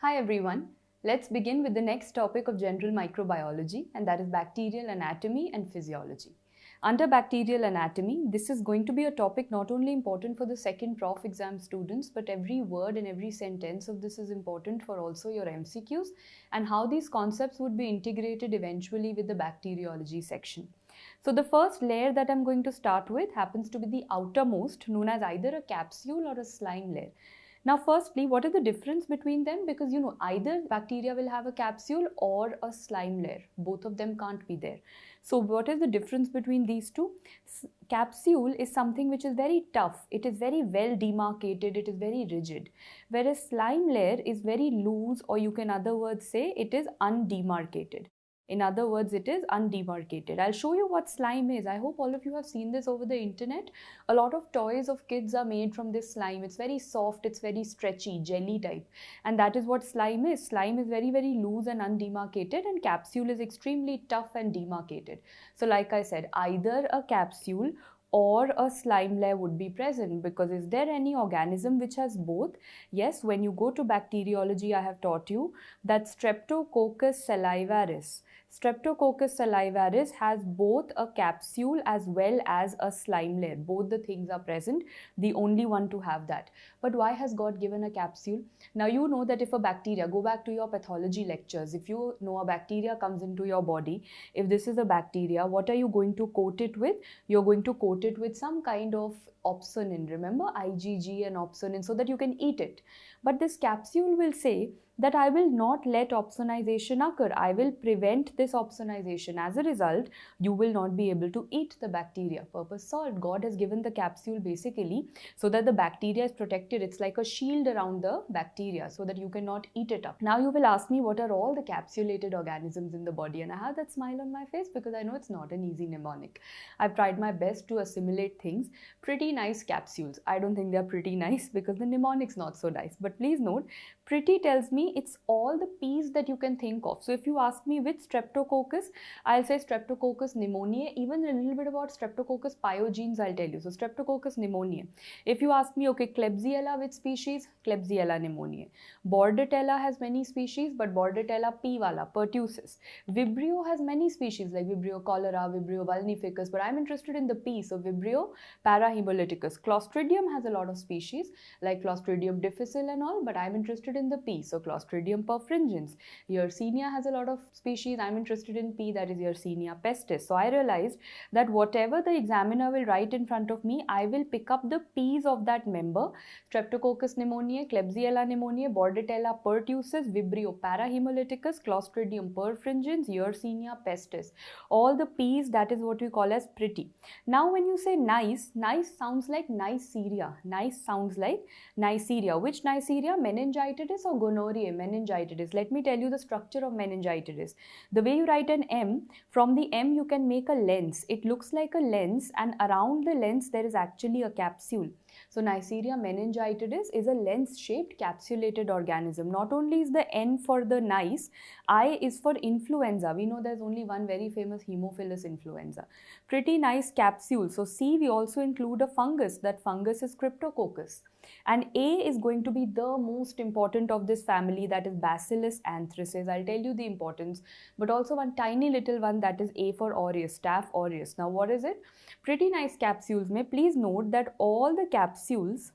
Hi everyone. Let's begin with the next topic of general microbiology, and that is bacterial anatomy and physiology. Under bacterial anatomy, this is going to be a topic not only important for the second prof exam students, but every word and every sentence of this is important for also your MCQs and how these concepts would be integrated eventually with the bacteriology section. So the first layer that I'm going to start with happens to be the outermost, known as either a capsule or a slime layer. Now, firstly, what is the difference between them? Because either bacteria will have a capsule or a slime layer. Both of them can't be there. So what is the difference between these two? Capsule is something which is very tough. It is very well demarcated. It is very rigid. Whereas slime layer is very loose, or you can other words say it is undemarcated. In other words, it is undemarcated. I'll show you what slime is. I hope all of you have seen this over the internet. A lot of toys of kids are made from this slime. It's very soft, it's very stretchy, jelly type. And that is what slime is. Slime is very, very loose and undemarcated, and capsule is extremely tough and demarcated. So like I said, either a capsule or a slime layer would be present, because is there any organism which has both? Yes, when you go to bacteriology, I have taught you that Streptococcus salivarius. Streptococcus salivarius has both a capsule as well as a slime layer. Both the things are present, the only one to have that. But why has God given a capsule? Now you know that if a bacteria, go back to your pathology lectures, if you know a bacteria comes into your body, if this is a bacteria, what are you going to coat it with? You're going to coat it with some kind of opsonin, remember IgG and opsonin, so that you can eat it. But this capsule will say that I will not let opsonization occur. I will prevent this opsonization. As a result, you will not be able to eat the bacteria. Purpose solved. God has given the capsule basically so that the bacteria is protected. It's like a shield around the bacteria so that you cannot eat it up. Now you will ask me, what are all the capsulated organisms in the body? And I have that smile on my face because I know it's not an easy mnemonic. I've tried my best to assimilate things. Pretty nice capsules. I don't think they're pretty nice because the mnemonic's not so nice. But please note, pretty tells me it's all the P's that you can think of. So if you ask me which Streptococcus, I'll say Streptococcus pneumoniae. Even a little bit about Streptococcus pyogenes I'll tell you. So Streptococcus pneumoniae. If you ask me, okay, Klebsiella which species? Klebsiella pneumoniae. Bordetella has many species, but Bordetella P wala, pertussis. Vibrio has many species like Vibrio cholera, Vibrio vulnificus, but I'm interested in the P, so Vibrio parahemolyticus. Clostridium has a lot of species like Clostridium difficile and all, but I'm interested in the P, so Clostridium perfringens. Yersinia has a lot of species. I'm interested in P, that is Yersinia pestis. So I realized that whatever the examiner will write in front of me, I will pick up the P's of that member. Streptococcus pneumoniae, Klebsiella pneumoniae, Bordetella pertussis, Vibrio parahemolyticus, Clostridium perfringens, Yersinia pestis. All the P's, that is what we call as pretty. Now when you say nice, nice sounds like Neisseria. Nice sounds like Neisseria. Which Neisseria? Meningitis or gonorrhea? Meningitis. Let me tell you the structure of meningitis. The way you write an M, from the M you can make a lens. It looks like a lens, and around the lens there is actually a capsule. So Neisseria meningitis is a lens-shaped capsulated organism. Not only is the N for the nice, I is for influenza. We know there's only one very famous Haemophilus influenza. Pretty nice capsule. So C, we also include a fungus. That fungus is Cryptococcus. And A is going to be the most important of this family, that is Bacillus anthracis. I'll tell you the importance, but also one tiny little one, that is A for aureus, Staph aureus. Now what is it? Pretty nice capsules. May please note that all the capsules,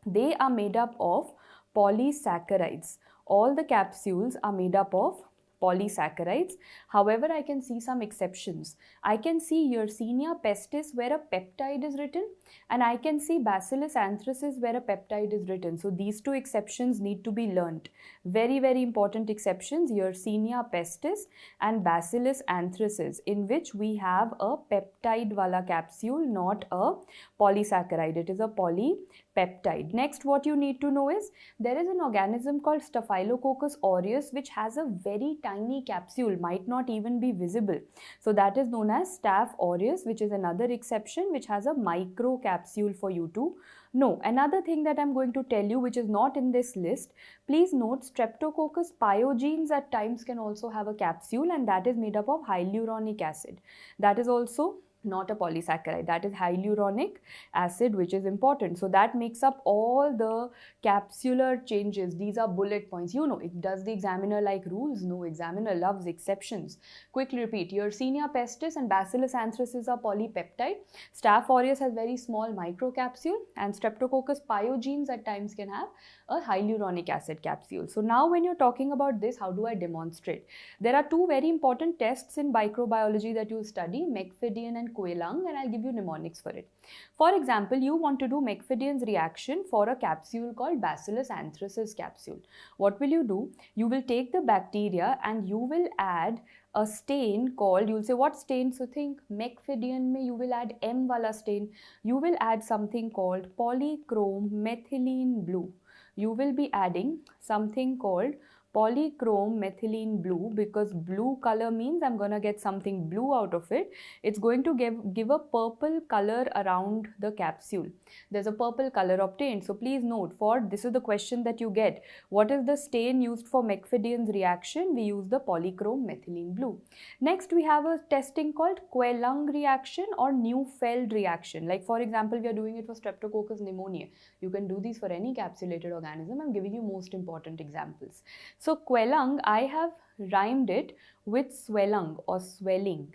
they are made up of polysaccharides. All the capsules are made up of polysaccharides. However, I can see some exceptions. I can see Yersinia pestis where a peptide is written, and I can see Bacillus anthracis where a peptide is written. So these two exceptions need to be learnt. Very, very important exceptions, Yersinia pestis and Bacillus anthracis, in which we have a peptide wala capsule, not a polysaccharide. It is a polypeptide. Next, what you need to know is there is an organism called Staphylococcus aureus which has a very tiny capsule, might not even be visible. So that is known as Staph aureus, which is another exception, which has a micro capsule for you to know. Another thing that I'm going to tell you, which is not in this list, please note Streptococcus pyogenes at times can also have a capsule, and that is made up of hyaluronic acid. That is also not a polysaccharide. That is hyaluronic acid, which is important. So that makes up all the capsular changes. These are bullet points. You know, it does the examiner like rules? No, examiner loves exceptions. Quickly repeat. Yersinia pestis and Bacillus anthracis are polypeptide. Staph aureus has very small microcapsule, and Streptococcus pyogenes at times can have a hyaluronic acid capsule. So now when you're talking about this, how do I demonstrate? There are two very important tests in microbiology that you study, Mecfedian and Quellung, and I'll give you mnemonics for it. For example, you want to do Mecfedian's reaction for a capsule called Bacillus anthracis capsule. What will you do? You will take the bacteria and you will add a stain called, you'll say what stain? So think Mecfedian mein you will add M wala stain. You will add something called polychrome methylene blue. You will be adding something called polychrome methylene blue, because blue color means I'm going to get something blue out of it. It's going to give a purple color around the capsule. There's a purple color obtained. So please note, for this is the question that you get. What is the stain used for Mecfedian's reaction? We use the polychrome methylene blue. Next, we have a testing called Quellung reaction or Neufeld reaction. Like for example, we are doing it for Streptococcus pneumoniae. You can do these for any capsulated organism. I'm giving you most important examples. So Quellung, I have rhymed it with swellung or swelling.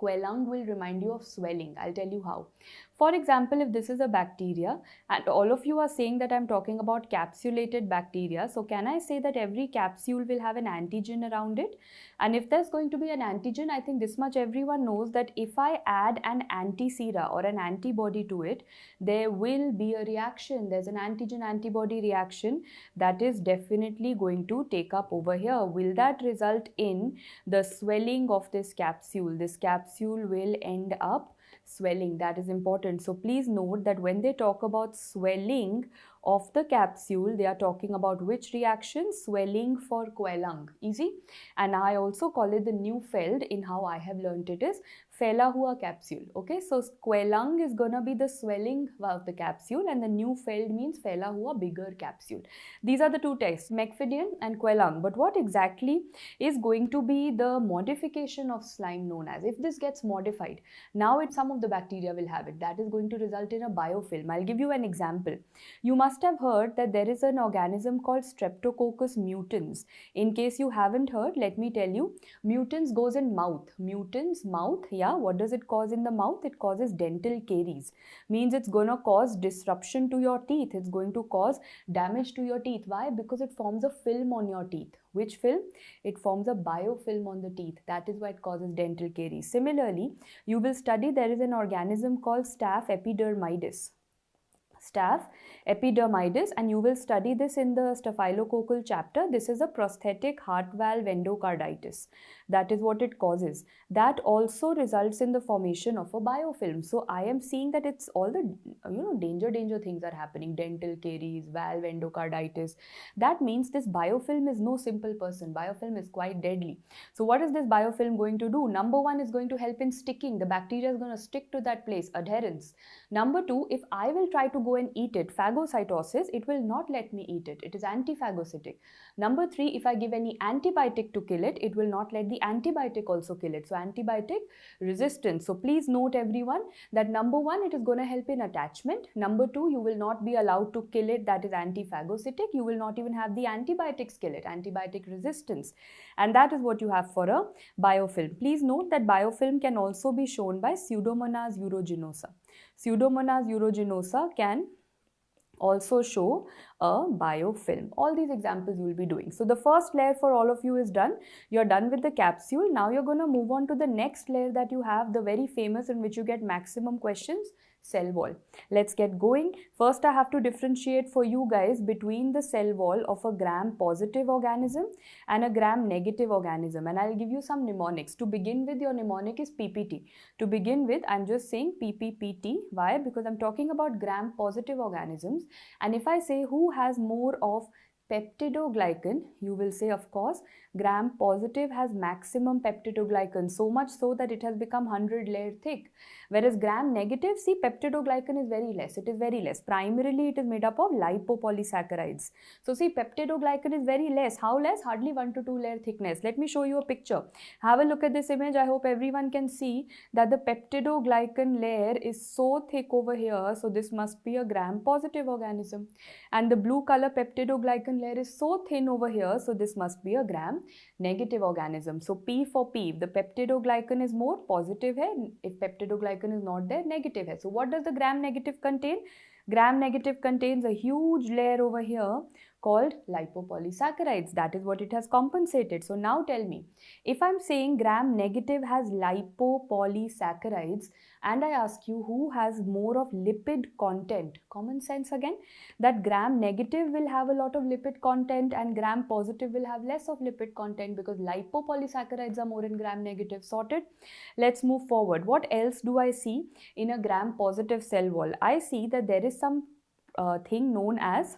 Quellung will remind you of swelling. I'll tell you how. For example, if this is a bacteria and all of you are saying that I'm talking about capsulated bacteria, so can I say that every capsule will have an antigen around it? And if there's going to be an antigen, I think this much everyone knows that if I add an anti-sera or an antibody to it, there will be a reaction. There's an antigen-antibody reaction that is definitely going to take up over here. Will that result in the swelling of this capsule? This capsule will end up swelling. That is important. So please note that when they talk about swelling of the capsule, they are talking about which reaction? Swelling for Quellung. Easy. And I also call it the Neufeld in how I have learnt it is fela hua capsule. Okay, so Quellung is gonna be the swelling of the capsule and the Neufeld means fela hua bigger capsule. These are the two tests, Mecfedian and Quellung. But what exactly is going to be the modification of slime known as? If this gets modified, now some of the bacteria will have it. That is going to result in a biofilm. I'll give you an example. You must have heard that there is an organism called Streptococcus mutans. In case you haven't heard, let me tell you. Mutans goes in mouth. Mutans, mouth, yeah. What does it cause in the mouth? It causes dental caries. Means it's going to cause disruption to your teeth. It's going to cause damage to your teeth. Why? Because it forms a film on your teeth. Which film? It forms a biofilm on the teeth. That is why it causes dental caries. Similarly, you will study there is an organism called Staph epidermidis. Staph epidermidis, and you will study this in the staphylococcal chapter. This is a prosthetic heart valve endocarditis. That is what it causes. That also results in the formation of a biofilm. So I am seeing that it's all the danger things are happening. Dental caries, valve endocarditis. That means this biofilm is no simple person. Biofilm is quite deadly. So what is this biofilm going to do? Number one is going to help in sticking. The bacteria is going to stick to that place, adherence. Number two, if I will try to go and eat it, phagocytosis, it will not let me eat it. It is antiphagocytic. Number three, if I give any antibiotic to kill it, it will not let the antibiotic also kill it. So antibiotic resistance. So please note everyone that number one, it is going to help in attachment. Number two, you will not be allowed to kill it. That is antiphagocytic. You will not even have the antibiotics kill it. Antibiotic resistance. And that is what you have for a biofilm. Please note that biofilm can also be shown by Pseudomonas aeruginosa. Pseudomonas aeruginosa can also show a biofilm. All these examples you will be doing. So the first layer for all of you is done. You're done with the capsule. Now you're going to move on to the next layer that you have, the very famous in which you get maximum questions, cell wall. Let's get going. First, I have to differentiate for you guys between the cell wall of a gram-positive organism and a gram-negative organism. And I'll give you some mnemonics. To begin with, your mnemonic is PPT. To begin with, I'm just saying PPPT. Why? Because I'm talking about gram-positive organisms. And if I say who has more of peptidoglycan, you will say, of course, gram positive has maximum peptidoglycan, so much so that it has become 100 layer thick. Whereas gram negative, see, peptidoglycan is very less. It is very less. Primarily, it is made up of lipopolysaccharides. So see, peptidoglycan is very less. How less? Hardly 1 to 2 layer thickness. Let me show you a picture. Have a look at this image. I hope everyone can see that the peptidoglycan layer is so thick over here. So this must be a gram positive organism. And the blue color peptidoglycan layer is so thin over here. So this must be a gram negative organism. So P for P. If the peptidoglycan is more, positive hai. If peptidoglycan is not there, negative hai. So what does the gram negative contain? Gram negative contains a huge layer over here called lipopolysaccharides. That is what it has compensated. So now tell me, if I'm saying gram negative has lipopolysaccharides and I ask you who has more of lipid content, common sense again, that gram negative will have a lot of lipid content and gram positive will have less of lipid content because lipopolysaccharides are more in gram negative. Sorted? Let's move forward. What else do I see in a gram positive cell wall? I see that there is some thing known as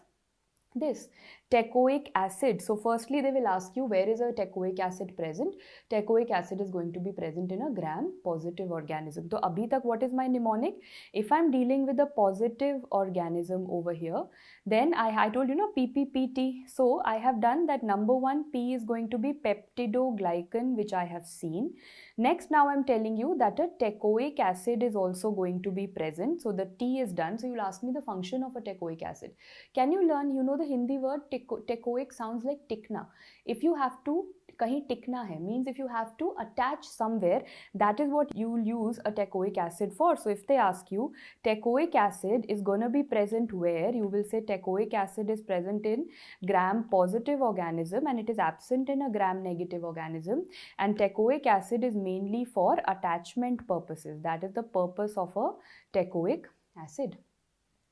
this teichoic acid. So firstly they will ask you where is a teichoic acid present. Teichoic acid is going to be present in a gram positive organism. So abhi tak what is my mnemonic? If I'm dealing with a positive organism over here, then I told you no PPPT. So I have done that. Number 1 P is going to be peptidoglycan, which I have seen. Next, now I'm telling you that a teichoic acid is also going to be present. So the T is done. So you'll ask me the function of a teichoic acid. Can you learn, you know, the Hindi word teichoic sounds like tikna. If you have to kahin tikna hai, means if you have to attach somewhere, that is what you will use a teichoic acid for. So if they ask you teichoic acid is going to be present where, you will say teichoic acid is present in gram positive organism and it is absent in a gram negative organism, and teichoic acid is mainly for attachment purposes. That is the purpose of a teichoic acid.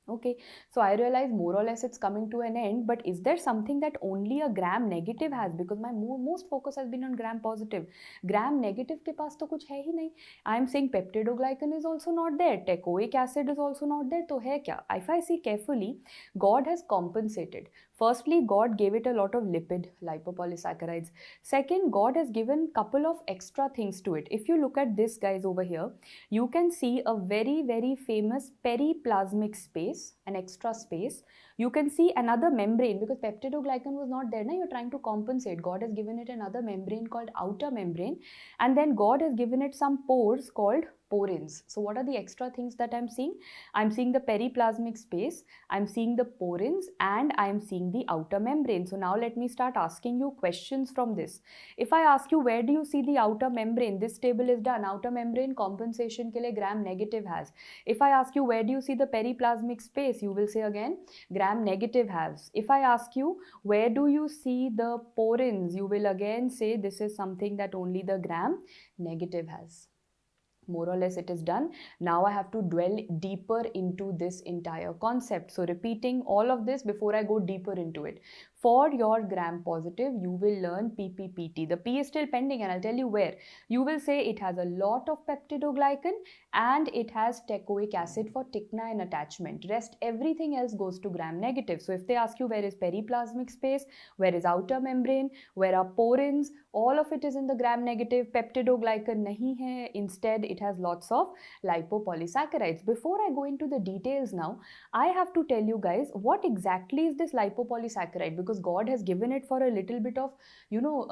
Okay, so I realize more or less it's coming to an end, but is there something that only a gram negative has? Because my most focus has been on gram positive. Gram negative के पास तो कुछ है ही नहीं. I am saying peptidoglycan is also not there, teichoic acid is also not there, तो है क्या? If I see carefully, God has compensated. Firstly, God gave it a lot of lipid, lipopolysaccharides. Second, God has given couple of extra things to it. If you look at this guys over here, you can see a very, very famous periplasmic space, an extra space. You can see another membrane because peptidoglycan was not there. Now you're trying to compensate. God has given it another membrane called outer membrane, and then God has given it some pores called porins. So what are the extra things that I'm seeing? I'm seeing the periplasmic space, I'm seeing the porins, and I'm seeing the outer membrane. So now let me start asking you questions from this. If I ask you where do you see the outer membrane, this table is done. Outer membrane compensation ke liye gram negative has. If I ask you where do you see the periplasmic space, you will say again gram negative has. If I ask you where do you see the porins, you will again say this is something that only the gram negative has. More or less it is done. Now I have to dwell deeper into this entire concept. So repeating all of this before I go deeper into it. For your gram positive, you will learn PPPT. The P is still pending and I'll tell you where. You will say it has a lot of peptidoglycan and it has teichoic acid for tikna and attachment. Rest everything else goes to gram negative. So if they ask you where is periplasmic space, where is outer membrane, where are porins, all of it is in the gram negative. Peptidoglycan nahi hai. Instead, it has lots of lipopolysaccharides. Before I go into the details now, I have to tell you guys what exactly is this lipopolysaccharide, because God has given it for a little bit of,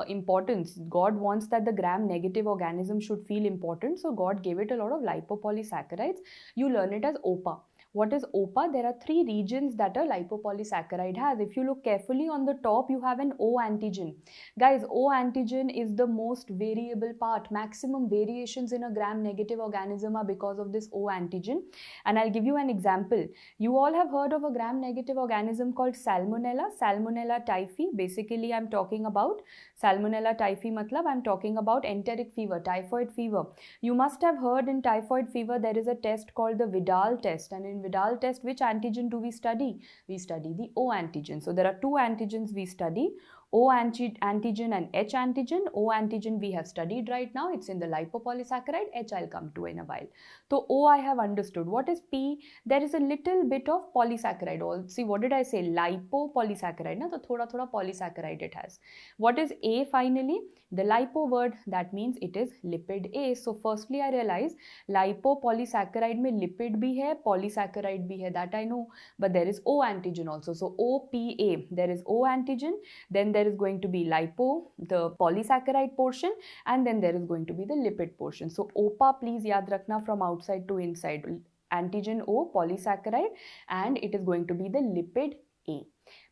importance. God wants that the gram negative organism should feel important. So God gave it a lot of lipopolysaccharides. You learn it as OPA. What is OPA? There are 3 regions that a lipopolysaccharide has. If you look carefully on the top, you have an O antigen. Guys, O antigen is the most variable part. Maximum variations in a gram negative organism are because of this O antigen. And I'll give you an example. You all have heard of a gram negative organism called Salmonella. Salmonella typhi. Basically, I'm talking about Salmonella typhi matlab I'm talking about enteric fever, typhoid fever. You must have heard in typhoid fever there is a test called the Vidal test, and in Vidal test which antigen do we study? We study the O antigen. So there are 2 antigens we study, O antigen and H antigen. O antigen we have studied right now. It's in the lipopolysaccharide. H I'll come to in a while. So O I have understood. What is P? There is a little bit of polysaccharide. See, what did I say? Lipopolysaccharide. Na? So thoda polysaccharide it has. What is A finally? The lipo word, that means it is lipid A. So firstly I realize lipopolysaccharide mein lipid bhi hai, polysaccharide bhi hai, that I know. But there is O antigen also. So OPA, there is O antigen, then there is going to be lipo, the polysaccharide portion, and then there is going to be the lipid portion. So OPA, please yaad rakhna, from outside to inside. Antigen O, polysaccharide, and it is going to be the lipid A.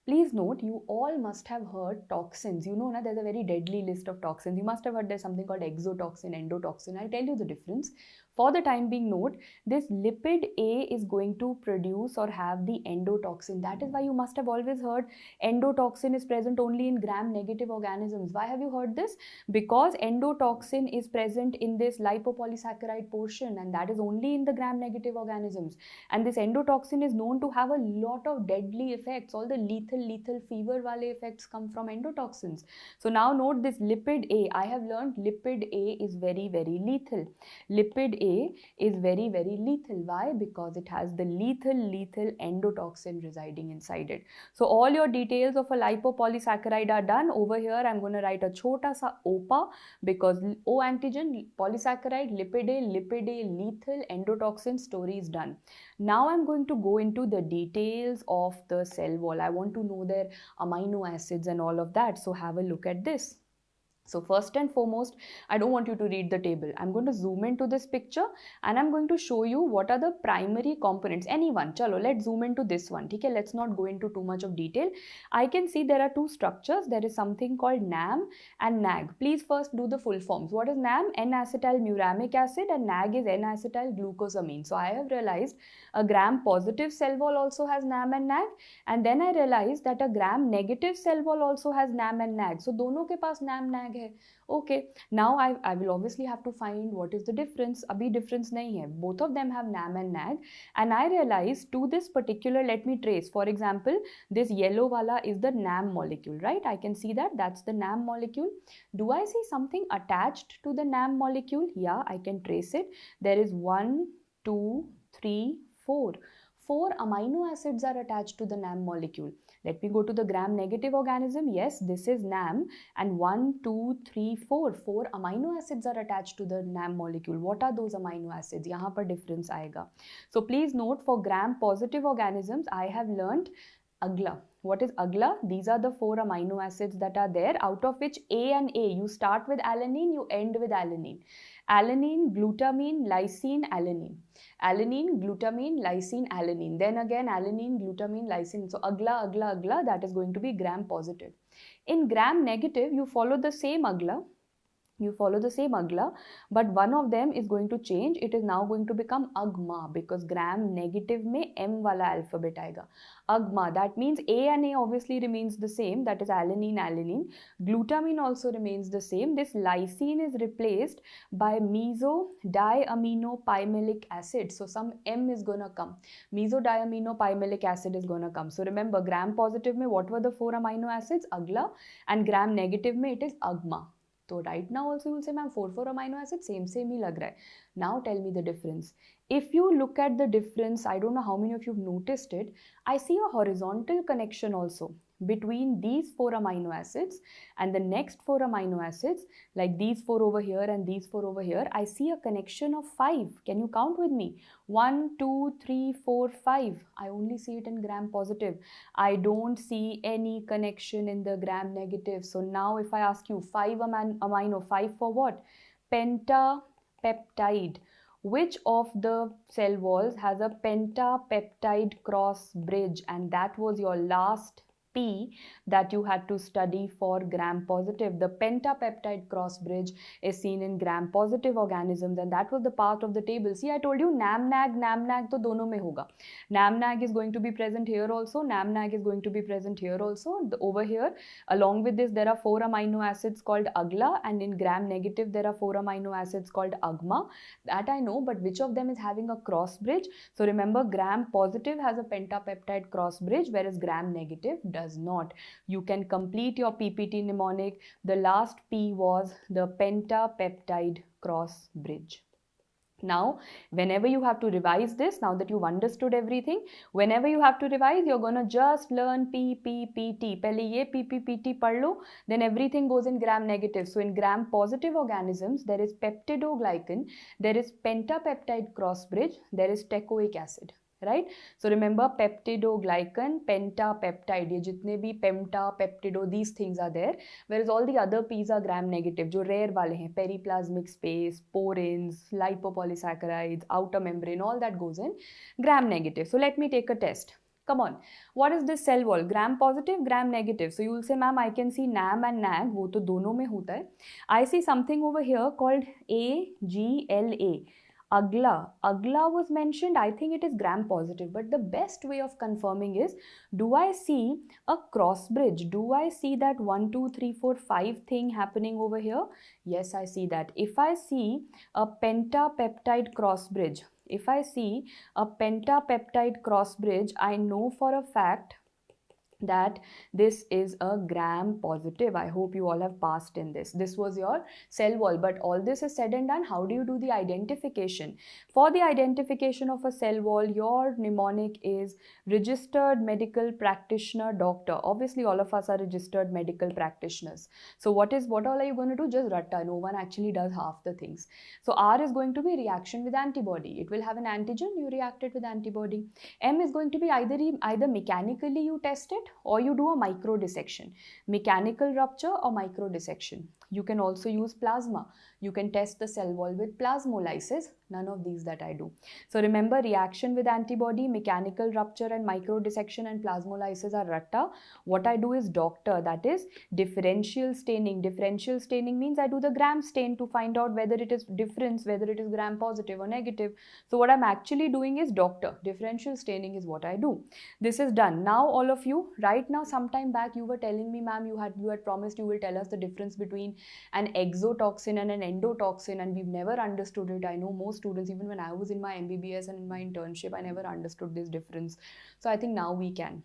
Please note, you all must have heard toxins. You know, na, there's a very deadly list of toxins. You must have heard there's something called exotoxin, endotoxin. I'll tell you the difference. For the time being, note, this lipid A is going to produce or have the endotoxin. That is why you must have always heard endotoxin is present only in gram-negative organisms. Why have you heard this? Because endotoxin is present in this lipopolysaccharide portion, and that is only in the gram-negative organisms. And this endotoxin is known to have a lot of deadly effects. All the lethal fever wale effects come from endotoxins. So now note this lipid A. I have learned lipid A is very lethal. Lipid A is very lethal. Why? Because it has the lethal endotoxin residing inside it. So all your details of a lipopolysaccharide are done. Over here I'm going to write a chota sa OPA, because O antigen, polysaccharide, lipid A, lethal, endotoxin, story is done. Now I'm going to go into the details of the cell wall. I want to know their amino acids and all of that. So have a look at this. So first and foremost, I don't want you to read the table. I'm going to zoom into this picture and I'm going to show you what are the primary components. Anyone, chalo, let's zoom into this one. Okay, let's not go into too much of detail. I can see there are two structures. There is something called NAM and NAG. Please first do the full forms. What is NAM? N-acetyl-muramic acid, and NAG is N-acetyl-glucosamine. So I have realized a gram-positive cell wall also has NAM and NAG, and then I realized that a gram-negative cell wall also has NAM and NAG. So dono ke paas NAM, NAG hai. Okay, now I will obviously have to find what is the difference. Abhi difference nahi hai. Both of them have NAM and NAG, and I realized to this particular, let me trace. For example, this yellow wala is the NAM molecule, right? I can see that that's the NAM molecule. Do I see something attached to the NAM molecule? Yeah, I can trace it. There is 1, 2, 3, 4. 4 amino acids are attached to the NAM molecule. Let me go to the gram-negative organism. Yes, this is NAM, and 1, 2, 3, 4. 4 amino acids are attached to the NAM molecule. What are those amino acids? Yahan par difference aayega. So please note, for gram-positive organisms, I have learnt agla. What is agla? These are the 4 amino acids that are there, out of which A and A, you start with alanine, you end with alanine. Alanine, glutamine, lysine, alanine. Alanine, glutamine, lysine, alanine. Then again alanine, glutamine, lysine. So agla, that is going to be gram positive. In gram negative, you follow the same agla. But one of them is going to change. It is now going to become agma, because gram negative mein M wala alphabet aayega. Agma, that means A and A obviously remains the same, that is alanine, alanine. Glutamine also remains the same. This lysine is replaced by mesodiaminopimelic acid. So some M is gonna come. Mesodiaminopimelic acid is gonna come. So remember, gram positive mein what were the 4 amino acids? Agla. And gram negative mein it is agma. So right now also you will say, ma'am, 4 amino acids, same hi lag raha hai. Now tell me the difference. If you look at the difference, I don't know how many of you have noticed it, I see a horizontal connection also between these 4 amino acids and the next 4 amino acids, like these 4 over here and these 4 over here. I see a connection of 5. Can you count with me? 1, 2, 3, 4, 5. I only see it in gram positive. I don't see any connection in the gram negative. So now if I ask you 5 amino, 5 for what? Pentapeptide. Which of the cell walls has a pentapeptide cross bridge? And that was your last P that you had to study for gram positive. The pentapeptide cross bridge is seen in gram positive organisms, and that was the part of the table. See, I told you NAM NAG to dono mein hoga. NAM NAG is going to be present here also. NAM NAG is going to be present here also. Over here, along with this, there are 4 amino acids called agla, and in gram negative there are 4 amino acids called agma. That I know, but which of them is having a cross bridge? So remember, gram positive has a pentapeptide cross bridge, whereas gram negative does does not. You can complete your PPT mnemonic. The last P was the pentapeptide cross bridge. Now, whenever you have to revise this, now that you've understood everything, whenever you have to revise, you're going to just learn PPPT. Pehle ye PPPT pad lo, then everything goes in gram negative. So, in gram positive organisms, there is peptidoglycan, there is pentapeptide cross bridge, there is teichoic acid. Right? So remember, peptidoglycan, pentapeptide, ye jitne bhi pemta, peptido, these things are there, whereas all the other P's are gram negative, jo rare wale hain, periplasmic space, porins, lipopolysaccharides, outer membrane, all that goes in gram negative. So let me take a test. Come on, what is this cell wall? Gram positive, gram negative. So you will say, ma'am, I can see NAM and NAG, wo to dono mein hota hai. I see something over here called AGLA. Agla was mentioned. I think it is gram positive, but the best way of confirming is, do I see a cross bridge? Do I see that 1, 2, 3, 4, 5 thing happening over here? Yes, I see that. If I see a pentapeptide cross bridge, I know for a fact that this is a gram positive. I hope you all have passed in this. This was your cell wall, but all this is said and done. How do you do the identification? For the identification of a cell wall, your mnemonic is registered medical practitioner doctor. Obviously, all of us are registered medical practitioners. So what all are you going to do? Just ratta. No one actually does half the things. So R is going to be reaction with antibody. It will have an antigen, you react it with antibody. M is going to be either mechanically you test it, or you do a micro dissection, mechanical rupture or micro dissection. You can also use plasma. You can test the cell wall with plasmolysis. None of these that I do. So remember, reaction with antibody, mechanical rupture and micro dissection and plasmolysis are ratta. What I do is doctor, that is differential staining. Differential staining means I do the gram stain to find out whether it is difference, whether it is gram positive or negative. So what I'm actually doing is doctor. Differential staining is what I do. This is done. Now all of you, right now, sometime back you were telling me, ma'am, you had promised you will tell us the difference between an exotoxin and an endotoxin, and we've never understood it. I know most students, even when I was in my MBBS and in my internship, I never understood this difference. So I think now we can.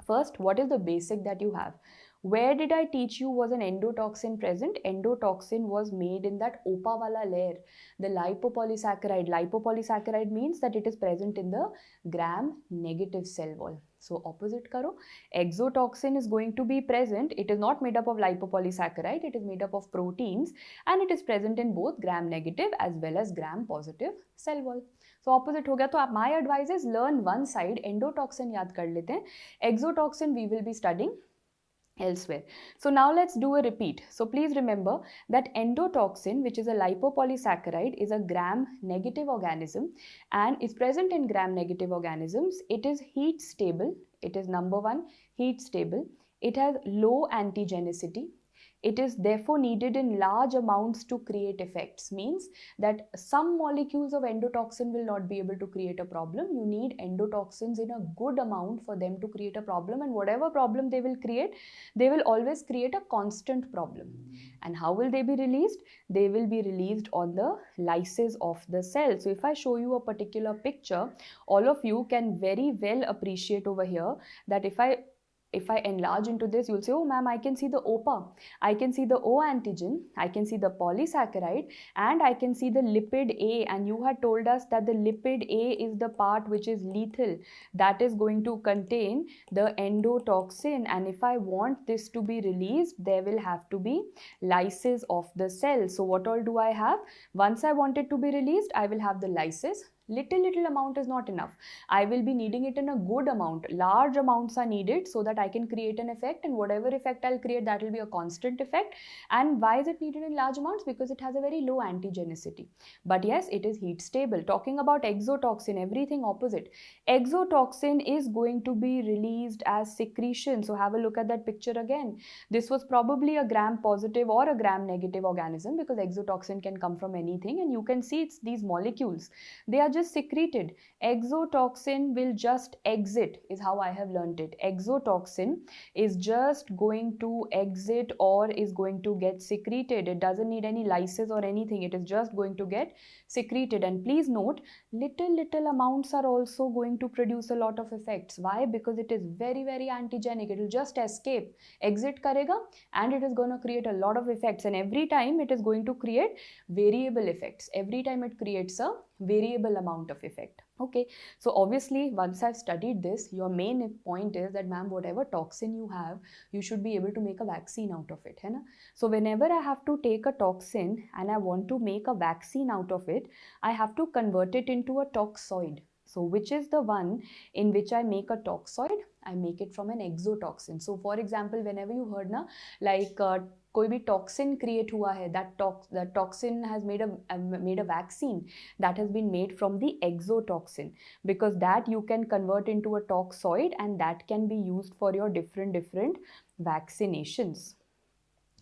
First, what is the basic that you have? Where did I teach you was an endotoxin present? Endotoxin was made in that OPA wala layer, the lipopolysaccharide. Lipopolysaccharide means that it is present in the gram negative cell wall. So opposite karo, exotoxin is going to be present. It is not made up of lipopolysaccharide, it is made up of proteins, and it is present in both gram negative as well as gram positive cell wall. So opposite ho gaya. So my advice is learn one side, endotoxin yaad kar lete hain. Exotoxin we will be studying elsewhere. So now let's do a repeat. So please remember that endotoxin, which is a lipopolysaccharide, is a gram negative organism and is present in gram negative organisms. It is heat stable. It is number one, heat stable. It has low antigenicity. It is therefore needed in large amounts to create effects. Means that some molecules of endotoxin will not be able to create a problem. You need endotoxins in a good amount for them to create a problem, and whatever problem they will create, they will always create a constant problem. And how will they be released? They will be released on the lysis of the cell. So if I show you a particular picture, all of you can very well appreciate over here that if I enlarge into this, you'll say, oh ma'am, I can see the OPA, I can see the O antigen, I can see the polysaccharide, and I can see the lipid A. And you had told us that the lipid A is the part which is lethal, that is going to contain the endotoxin. And if I want this to be released, there will have to be lysis of the cell. So what all do I have? Once I want it to be released, I will have the lysis. Little amount is not enough. I will be needing it in a good amount. Large amounts are needed so that I can create an effect, and whatever effect I'll create, that will be a constant effect. And why is it needed in large amounts? Because it has a very low antigenicity. But yes, it is heat stable. Talking about exotoxin, everything opposite. Exotoxin is going to be released as secretion. So have a look at that picture again. This was probably a gram positive or a gram negative organism, because exotoxin can come from anything, and you can see it's these molecules. They are just secreted. Exotoxin will just exit, is how I have learned it. Exotoxin is just going to exit or is going to get secreted. It doesn't need any lysis or anything. It is just going to get secreted. And please note, little amounts are also going to produce a lot of effects. Why? Because it is very antigenic. It will just escape, exit karega, and it is going to create a lot of effects. And every time it is going to create variable effects. Every time it creates a variable amount of effect. Okay, so obviously once I've studied this, your main point is that, ma'am, whatever toxin you have, you should be able to make a vaccine out of it, hai na? So whenever I have to take a toxin and I want to make a vaccine out of it, I have to convert it into a toxoid. So which is the one in which I make a toxoid? I make it from an exotoxin. So for example, whenever you heard na, like कोई भी toxin create हुआ है, that toxin has made a vaccine that has been made from the exotoxin, because that you can convert into a toxoid and that can be used for your different vaccinations.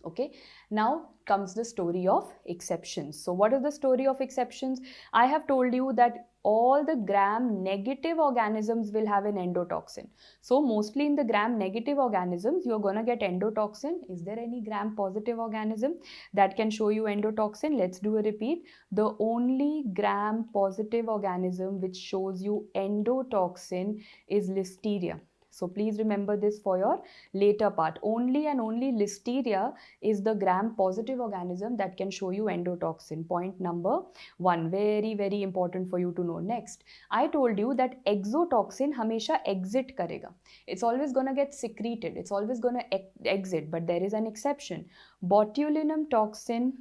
Okay, now comes the story of exceptions. So what is the story of exceptions? I have told you that all the gram-negative organisms will have an endotoxin. So mostly in the gram-negative organisms, you're going to get endotoxin. Is there any gram-positive organism that can show you endotoxin? Let's do a repeat. The only gram-positive organism which shows you endotoxin is Listeria. So please remember this for your later part. Only and only Listeria is the gram-positive organism that can show you endotoxin. Point number 1. Very important for you to know. Next, I told you that exotoxin hamesha exit karega. It's always going to get secreted. It's always going to exit. But there is an exception. Botulinum toxin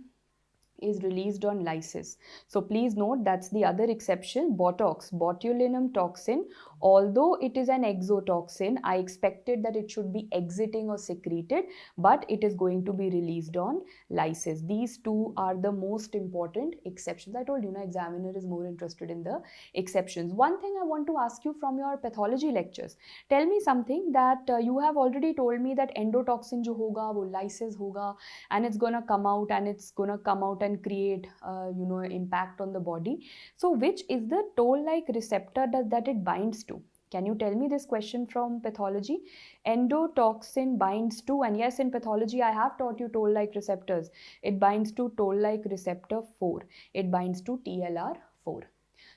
is released on lysis. So please note, that's the other exception. Botulinum toxin, although it is an exotoxin, I expected that it should be exiting or secreted, but it is going to be released on lysis. These two are the most important exceptions. I told you, examiner is more interested in the exceptions. One thing I want to ask you from your pathology lectures, tell me something that you have already told me that endotoxin jo hoga, wo lysis hoga, and it's gonna come out and create impact on the body. So which is the toll-like receptor that it binds to? Can you tell me this question from pathology? Endotoxin binds to, and yes, in pathology I have taught you toll-like receptors. It binds to toll-like receptor 4. It binds to TLR4.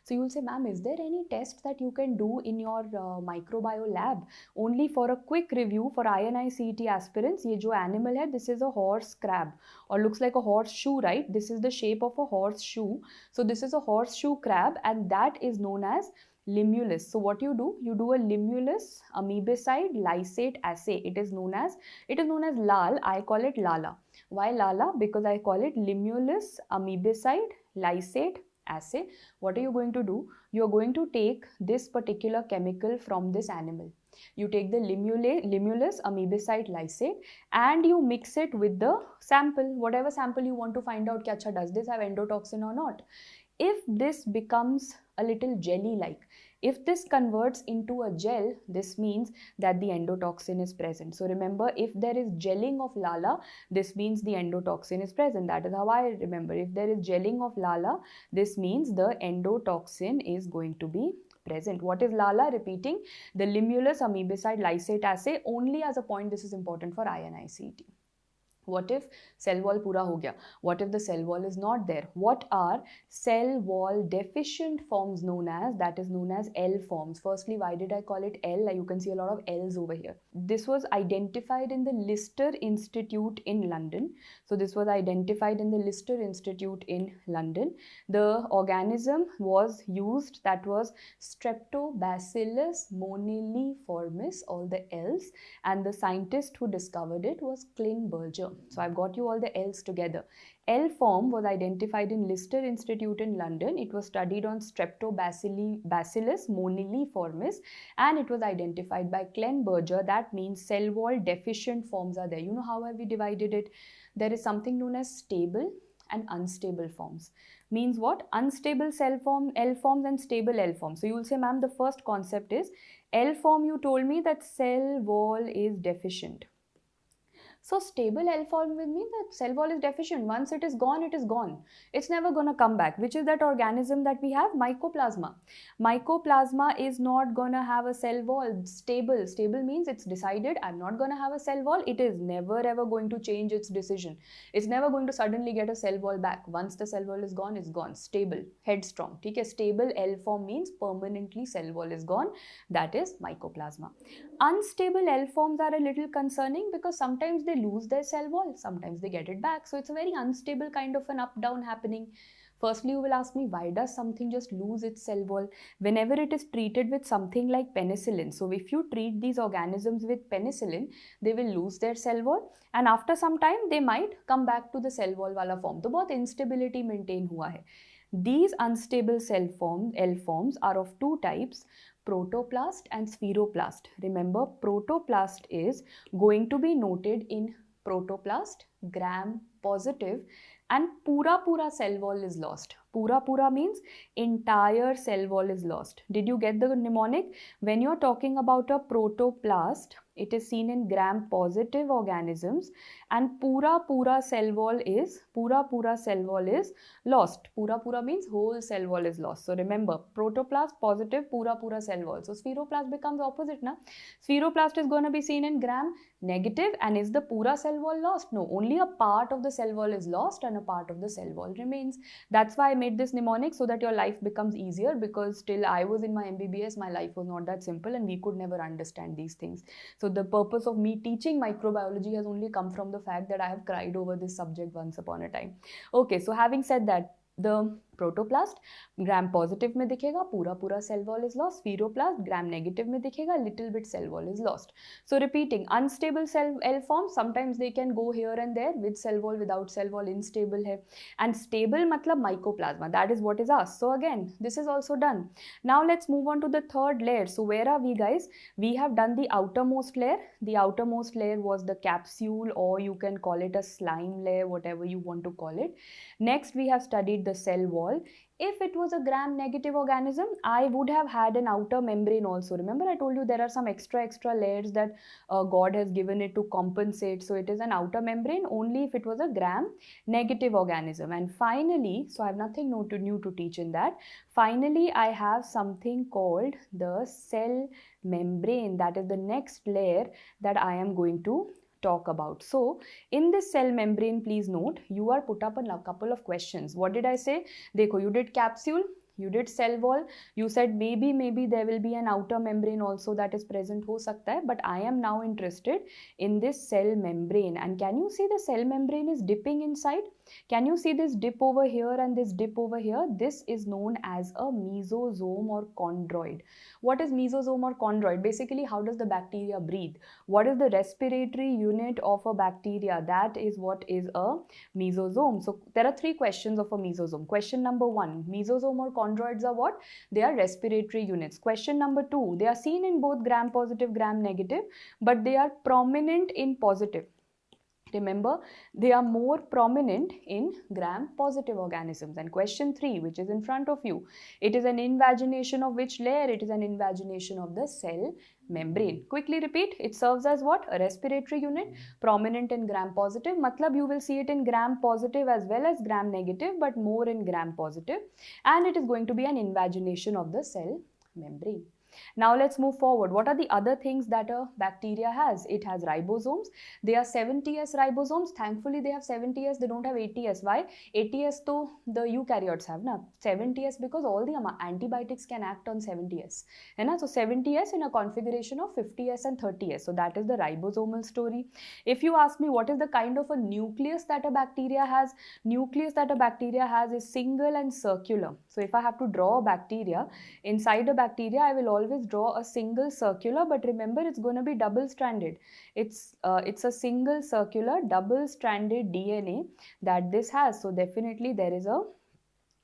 So you will say, ma'am, is there any test that you can do in your microbio lab? Only for a quick review for INI-CET aspirants, ye jo animal hai, this is a horse crab, or looks like a horseshoe, right? This is the shape of a horseshoe. So this is a horseshoe crab, and that is known as Limulus. So what you do a Limulus amebicide lysate assay. It is known as LAL. I call it LALA. Why LALA? Because I call it Limulus amebicide lysate assay. What are you going to do? You are going to take this particular chemical from this animal. You take the Limulus amebicide lysate and you mix it with the sample, whatever sample you want to find out, kya, does this have endotoxin or not? If this becomes a little jelly-like, if this converts into a gel, this means that the endotoxin is present. So remember, if there is gelling of LALA, this means the endotoxin is present. That is how I remember. If there is gelling of LALA, this means the endotoxin is going to be present. What is LALA? Repeating, the Limulus amebicide lysate assay. Only as a point, this is important for INI-CET. What if cell wall pura ho gaya? What if the cell wall is not there? What are cell wall deficient forms known as? That is known as L forms. Firstly, why did I call it L? You can see a lot of L's over here. This was identified in the Lister Institute in London. So this was identified in the Lister Institute in London. The organism was used, that was Streptobacillus moniliformis, all the L's, and the scientist who discovered it was Klinberger. So I've got you all the L's together. L form was identified in Lister Institute in London. It was studied on Streptobacillus moniliformis, and it was identified by Klinberger. That means cell wall deficient forms are there. You know how have we divided it? There is something known as stable and unstable forms. Means what? Unstable cell form L forms and stable L forms. So you will say, ma'am, the first concept is L form. You told me that cell wall is deficient. So stable L form will mean that cell wall is deficient. Once it is gone, it is gone. It's never going to come back. Which is that organism that we have? Mycoplasma. Mycoplasma is not going to have a cell wall. Stable. Stable means it's decided, I'm not going to have a cell wall. It is never ever going to change its decision. It's never going to suddenly get a cell wall back. Once the cell wall is gone, it's gone. Stable. Headstrong. Okay? Stable L form means permanently cell wall is gone. That is mycoplasma. Unstable L forms are a little concerning because sometimes they lose their cell wall, sometimes they get it back. So it's a very unstable kind of an up-down happening. Firstly, you will ask me, why does something just lose its cell wall? Whenever it is treated with something like penicillin, so if you treat these organisms with penicillin, they will lose their cell wall, and after some time they might come back to the cell wall wala form. तो बहुत instability maintain हुआ है. These unstable cell forms, L forms, are of two types, protoplast and spheroplast. Remember, protoplast is going to be noted in protoplast, gram positive, and pura cell wall is lost. Pura means entire cell wall is lost. Did you get the mnemonic? When you're talking about a protoplast, it is seen in gram positive organisms, and pura cell wall is lost. Pura means whole cell wall is lost. So remember, protoplast positive, pura cell wall. So spheroplast becomes opposite, na? Spheroplast is going to be seen in gram negative, and is the pura cell wall lost? No, only a part of the cell wall is lost and a part of the cell wall remains. That's why I made this mnemonic, so that your life becomes easier, because till I was in my MBBS, my life was not that simple and we could never understand these things. So the purpose of me teaching microbiology has only come from the fact that I have cried over this subject once upon a time. Okay, so having said that, the protoplast gram positive में दिखेगा, पूरा cell wall is lost. Spheroplast gram negative में दिखेगा, little bit cell wall is lost. So repeating, unstable cell L form, sometimes they can go here and there with cell wall, without cell wall, instable है. And stable मतलब mycoplasma, that is what is asked. So again this is also done. Now let's move on to the third layer. So where are we guys? We have done the outermost layer. The outermost layer was the capsule, or you can call it a slime layer, whatever you want to call it. Next we have studied the cell wall. If it was a gram negative organism, I would have had an outer membrane also. Remember, I told you there are some extra layers that God has given it to compensate. So it is an outer membrane only if it was a gram negative organism. And finally, so I have nothing new to teach in that. Finally, I have something called the cell membrane. That is the next layer that I am going to talk about. So in this cell membrane, please note, you are put up a couple of questions. What did I say? Dekho, you did capsule, you did cell wall, you said maybe there will be an outer membrane also that is present, ho sakta hai, but I am now interested in this cell membrane. And can you see the cell membrane is dipping inside? Can you see this dip over here and this dip over here? This is known as a mesosome or chondroid. What is mesosome or chondroid? Basically, how does the bacteria breathe? What is the respiratory unit of a bacteria? That is what is a mesosome. So there are three questions of a mesosome. Question number 1, mesosome or chondroids are what? They are respiratory units. Question number 2, they are seen in both gram positive, gram negative, but they are prominent in positive. Remember, they are more prominent in gram positive organisms. And question 3, which is in front of you, it is an invagination of which layer? It is an invagination of the cell membrane. Quickly repeat, it serves as what? A respiratory unit, prominent in gram positive. Matlab you will see it in gram positive as well as gram negative, but more in gram positive. And it is going to be an invagination of the cell membrane. Now let's move forward. What are the other things that a bacteria has? It has ribosomes. They are 70S ribosomes. Thankfully they have 70S, they don't have 80S. Why? 80S to the eukaryotes have, na? 70S because all the antibiotics can act on 70S. Hai, so 70S in a configuration of 50S and 30S. So that is the ribosomal story. If you ask me what is the kind of a nucleus that a bacteria has, nucleus that a bacteria has is single and circular. So if I have to draw a bacteria, inside a bacteria I will always draw a single circular, but remember it's going to be double-stranded. It's a single circular double-stranded DNA that this has. So definitely there is a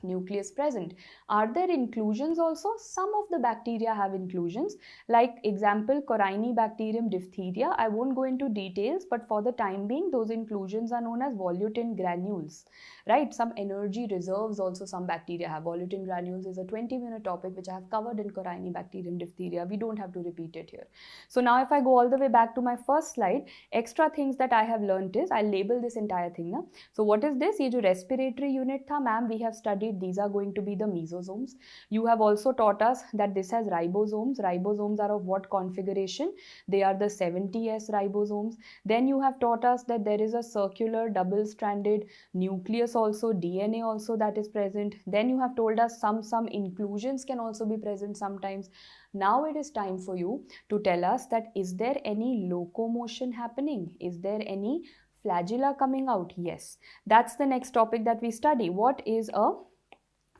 nucleus present. Are there inclusions also? Some of the bacteria have inclusions, like example Corynebacterium diphtheria. I won't go into details, but for the time being those inclusions are known as volutin granules, right? Some energy reserves also some bacteria have. Volutin granules is a 20-minute topic which I have covered in Corynebacterium diphtheria. We don't have to repeat it here. So now if I go all the way back to my first slide, extra things that I have learned is, I'll label this entire thing now. So what is this? ये जो respiratory unit था ma'am, we have studied these are going to be the mesosomes. You have also taught us that this has ribosomes. Ribosomes are of what configuration? They are the 70S ribosomes. Then you have taught us that there is a circular double-stranded nucleus also, DNA also that is present. Then you have told us some inclusions can also be present sometimes. Now it is time for you to tell us that is there any locomotion happening? Is there any flagella coming out? Yes, that's the next topic that we study. What is a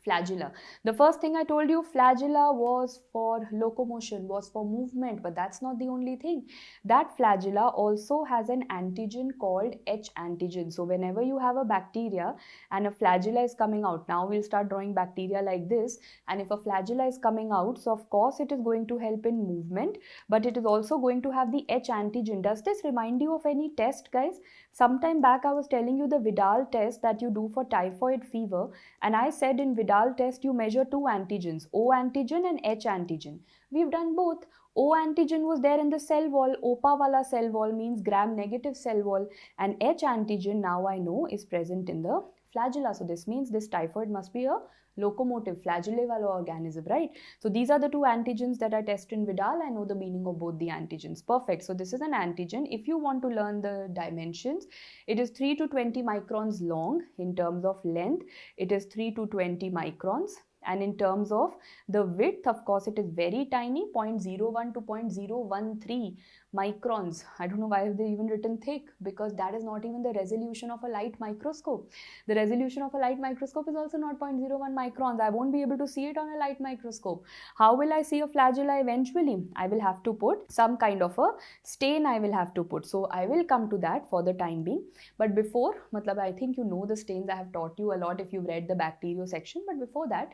flagella? The first thing I told you, flagella was for locomotion, was for movement, but that's not the only thing. That flagella also has an antigen called H antigen. So whenever you have a bacteria and a flagella is coming out, now we'll start drawing bacteria like this, and if a flagella is coming out, so of course it is going to help in movement, but it is also going to have the H antigen. Does this remind you of any test, guys? Sometime back I was telling you the Vidal test that you do for typhoid fever, and I said in Vidal test you measure two antigens, O antigen and H antigen. We've done both. O antigen was there in the cell wall, OPA wala cell wall means gram-negative cell wall, and H antigen now I know is present in the flagella. So this means this typhoid must be a locomotive, flagellae wala organism, right? So these are the two antigens that I test in Vidal. I know the meaning of both the antigens. Perfect. So this is an antigen. If you want to learn the dimensions, it is 3 to 20 microns long. In terms of length, it is 3 to 20 microns. And in terms of the width, of course, it is very tiny, 0.01 to 0.013 microns. I don't know why have they even written thick, because that is not even the resolution of a light microscope. The resolution of a light microscope is also not 0.01 microns. I won't be able to see it on a light microscope. How will I see a flagella eventually? I will have to put some kind of a stain I will have to put. So I will come to that for the time being. But before, I think you know the stains. I have taught you a lot if you've read the bacterio section. But before that,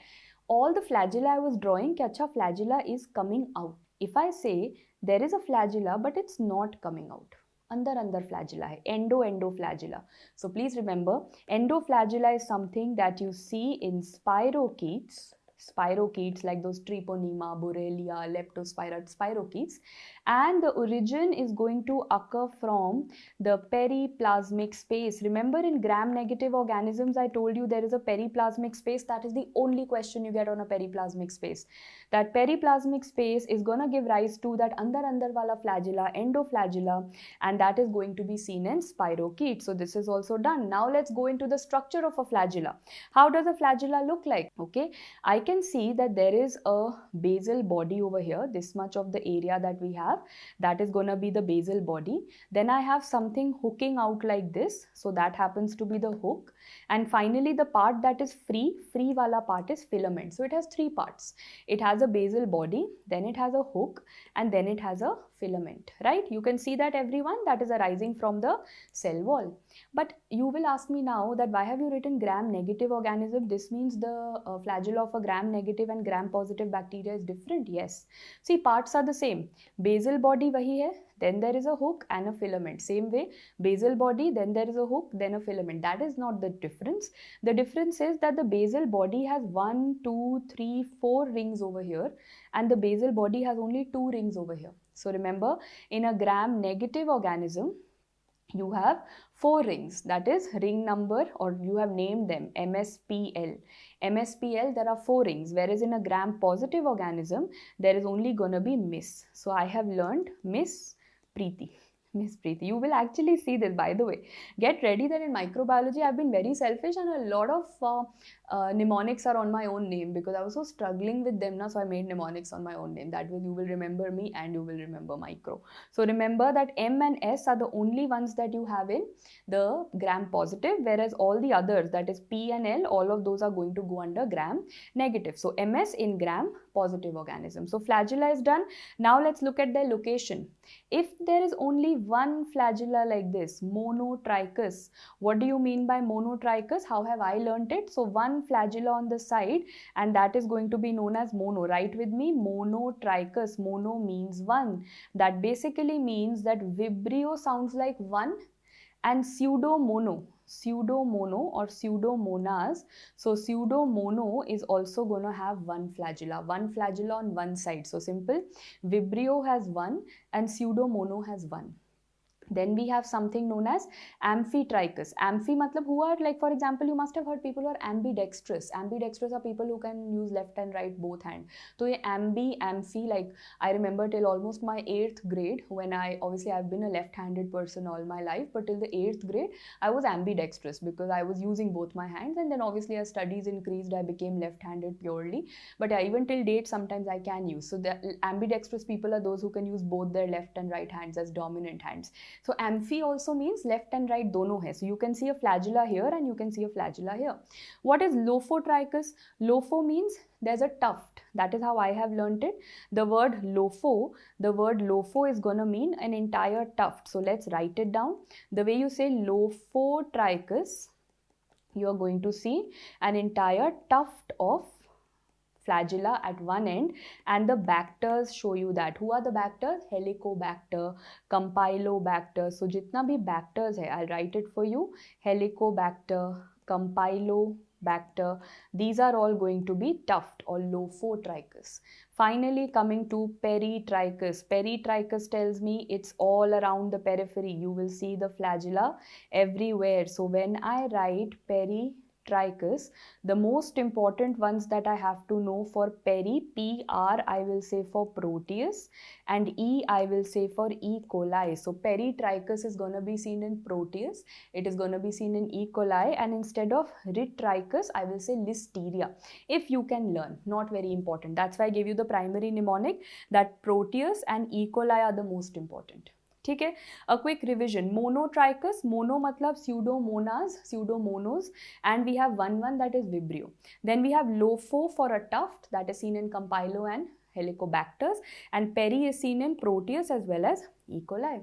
all the flagella I was drawing, kya flagella is coming out. If I say there is a flagella but it's not coming out, अंदर flagella hai, endo flagella. So please remember, endoflagella is something that you see in spirochetes like those Treponema, Borrelia, Leptospira, spirochetes, and the origin is going to occur from the periplasmic space. Remember in gram-negative organisms, I told you there is a periplasmic space. That is the only question you get on a periplasmic space. That periplasmic space is going to give rise to that andar wala flagella, endoflagella, and that is going to be seen in spirochetes. So this is also done. Now let's go into the structure of a flagella. How does a flagella look like? Okay, I can see that there is a basal body over here. This much of the area that we have, that is going to be the basal body. Then I have something hooking out like this, so that happens to be the hook. And finally the part that is free wala part is filament. So it has three parts. It has a basal body, then it has a hook, and then it has a filament, right? You can see that, everyone, that is arising from the cell wall. But you will ask me now that why have you written gram-negative organism? This means the flagella of a gram-negative and gram-positive bacteria is different. Yes. See, parts are the same. Basal body wahi hai, then there is a hook and a filament. Same way, basal body, then there is a hook, then a filament. That is not the difference. The difference is that the basal body has 1, 2, 3, 4 rings over here, and the basal body has only 2 rings over here. So remember, in a gram-negative organism, you have 4 rings, that is ring number, or you have named them MSPL. MSPL, there are 4 rings, whereas in a gram-positive organism, there is only going to be Miss. So I have learned Miss Preeti. Miss Preeti. You will actually see this, by the way. Get ready that in microbiology, I've been very selfish, and a lot of mnemonics are on my own name because I was so struggling with them now, so I made mnemonics on my own name. That way you will remember me and you will remember micro. So remember that M and S are the only ones that you have in the gram positive, whereas all the others, that is P and L, all of those are going to go under gram negative. So MS in gram positive organism. So flagella is done. Now let's look at their location. If there is only one flagella like this, monotrichous. What do you mean by monotrichous? How have I learnt it? So one flagella on the side, and that is going to be known as mono. Write with me, monotrichous. Mono means one. That basically means that vibrio sounds like one, and pseudomono or pseudomonas. So pseudomono is also going to have one flagella on one side. So simple, vibrio has one and pseudomono has one. Then we have something known as amphitrichous. Amphi matlab who are, like for example, you must have heard people who are ambidextrous. Ambidextrous are people who can use left and right both hand. So ye amphi, like I remember till almost my 8th grade, when I've been a left-handed person all my life, but till the 8th grade I was ambidextrous because I was using both my hands, and then obviously as studies increased I became left-handed purely. But even till date sometimes I can use. So the ambidextrous people are those who can use both their left and right hands as dominant hands. So amphi also means left and right dono hai. So you can see a flagella here and you can see a flagella here. What is lophotrichous? Lopho means there's a tuft. That is how I have learnt it. The word lopho is going to mean an entire tuft. So let's write it down. The way you say lophotrichous, you are going to see an entire tuft of flagella at one end, and the bacters show you that. Who are the bacters? Helicobacter, Campylobacter. So jitna bhi bacters hai, I'll write it for you. Helicobacter, Campylobacter. These are all going to be tuft or lophotrichous. Finally, coming to peritrichous. Peritrichous tells me it's all around the periphery. You will see the flagella everywhere. So when I write peritrichous, the most important ones that I have to know for peri, PR I will say for Proteus, and E I will say for E. coli. So peritrichous is going to be seen in Proteus, it is going to be seen in E. coli, and instead of ritrichous I will say Listeria. If you can learn, not very important. That's why I gave you the primary mnemonic that Proteus and E. coli are the most important. ठीक है, a quick revision. Monotrichous, mono matlab pseudomonos, and we have one that is vibrio. Then we have lopho for a tuft, that is seen in Campylo and Helicobacters, and peri is seen in Proteus as well as E. coli.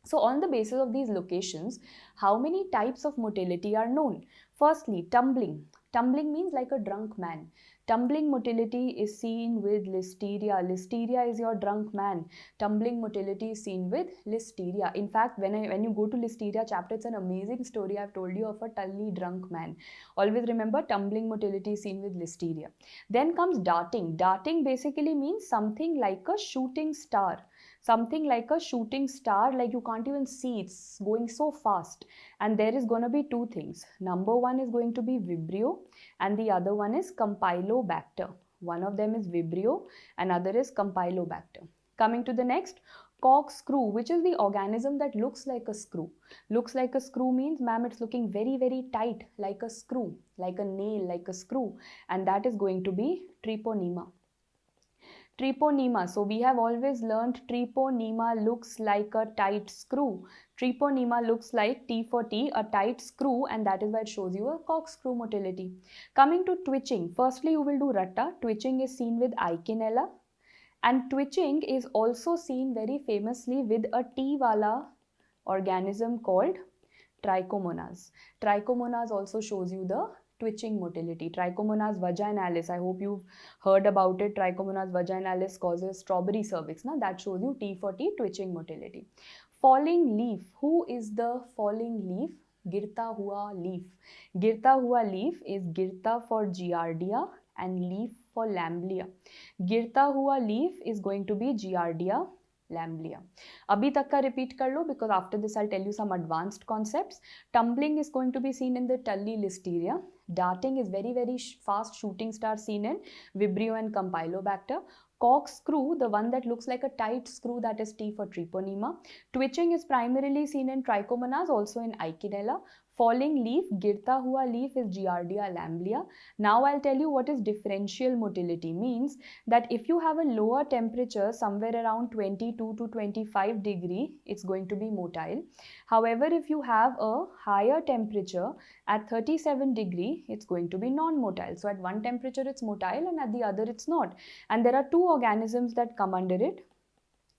So on the basis of these locations, how many types of motility are known? Firstly, tumbling. Tumbling means like a drunk man. Tumbling motility is seen with Listeria. Listeria is your drunk man. Tumbling motility is seen with Listeria. In fact, when you go to Listeria chapter, it's an amazing story I've told you of a tully drunk man. Always remember, tumbling motility is seen with Listeria. Then comes darting. Darting basically means something like a shooting star. Something like a shooting star, like you can't even see, it's going so fast. And there is going to be two things. Number one is going to be vibrio and the other one is Campylobacter. One of them is vibrio, another is Campylobacter. Coming to the next, corkscrew, which is the organism that looks like a screw. Looks like a screw means, ma'am, it's looking very, very tight, like a screw, like a nail, like a screw. And that is going to be treponema. Treponema. So we have always learned treponema looks like a tight screw. Treponema looks like T for T, a tight screw, and that is why it shows you a corkscrew motility. Coming to twitching. Firstly, you will do ratta. Twitching is seen with Ichinella. And twitching is also seen very famously with a T-wala organism called Trichomonas. Trichomonas also shows you the twitching motility. Trichomonas vaginalis, I hope you've heard about it. Trichomonas vaginalis causes strawberry cervix. Now that shows you T for T, twitching motility. Falling leaf. Who is the falling leaf? Girta hua leaf. Girta hua leaf is Girta for Giardia and leaf for Lamblia. Girta hua leaf is going to be Giardia Lamblia. Abhi tak ka repeat kar lo, because after this I'll tell you some advanced concepts. Tumbling is going to be seen in the tully Listeria. Darting is very, very fast shooting star seen in vibrio and Campylobacter. Corkscrew, the one that looks like a tight screw, that is T for treponema. Twitching is primarily seen in Trichomonas, also in Ichinella. Falling leaf, Girta hua leaf is Giardia lamblia. Now I'll tell you what is differential motility. Means that if you have a lower temperature somewhere around 22 to 25 degree, it's going to be motile. However, if you have a higher temperature at 37 degree, it's going to be non-motile. So at one temperature it's motile and at the other it's not. And there are two organisms that come under it.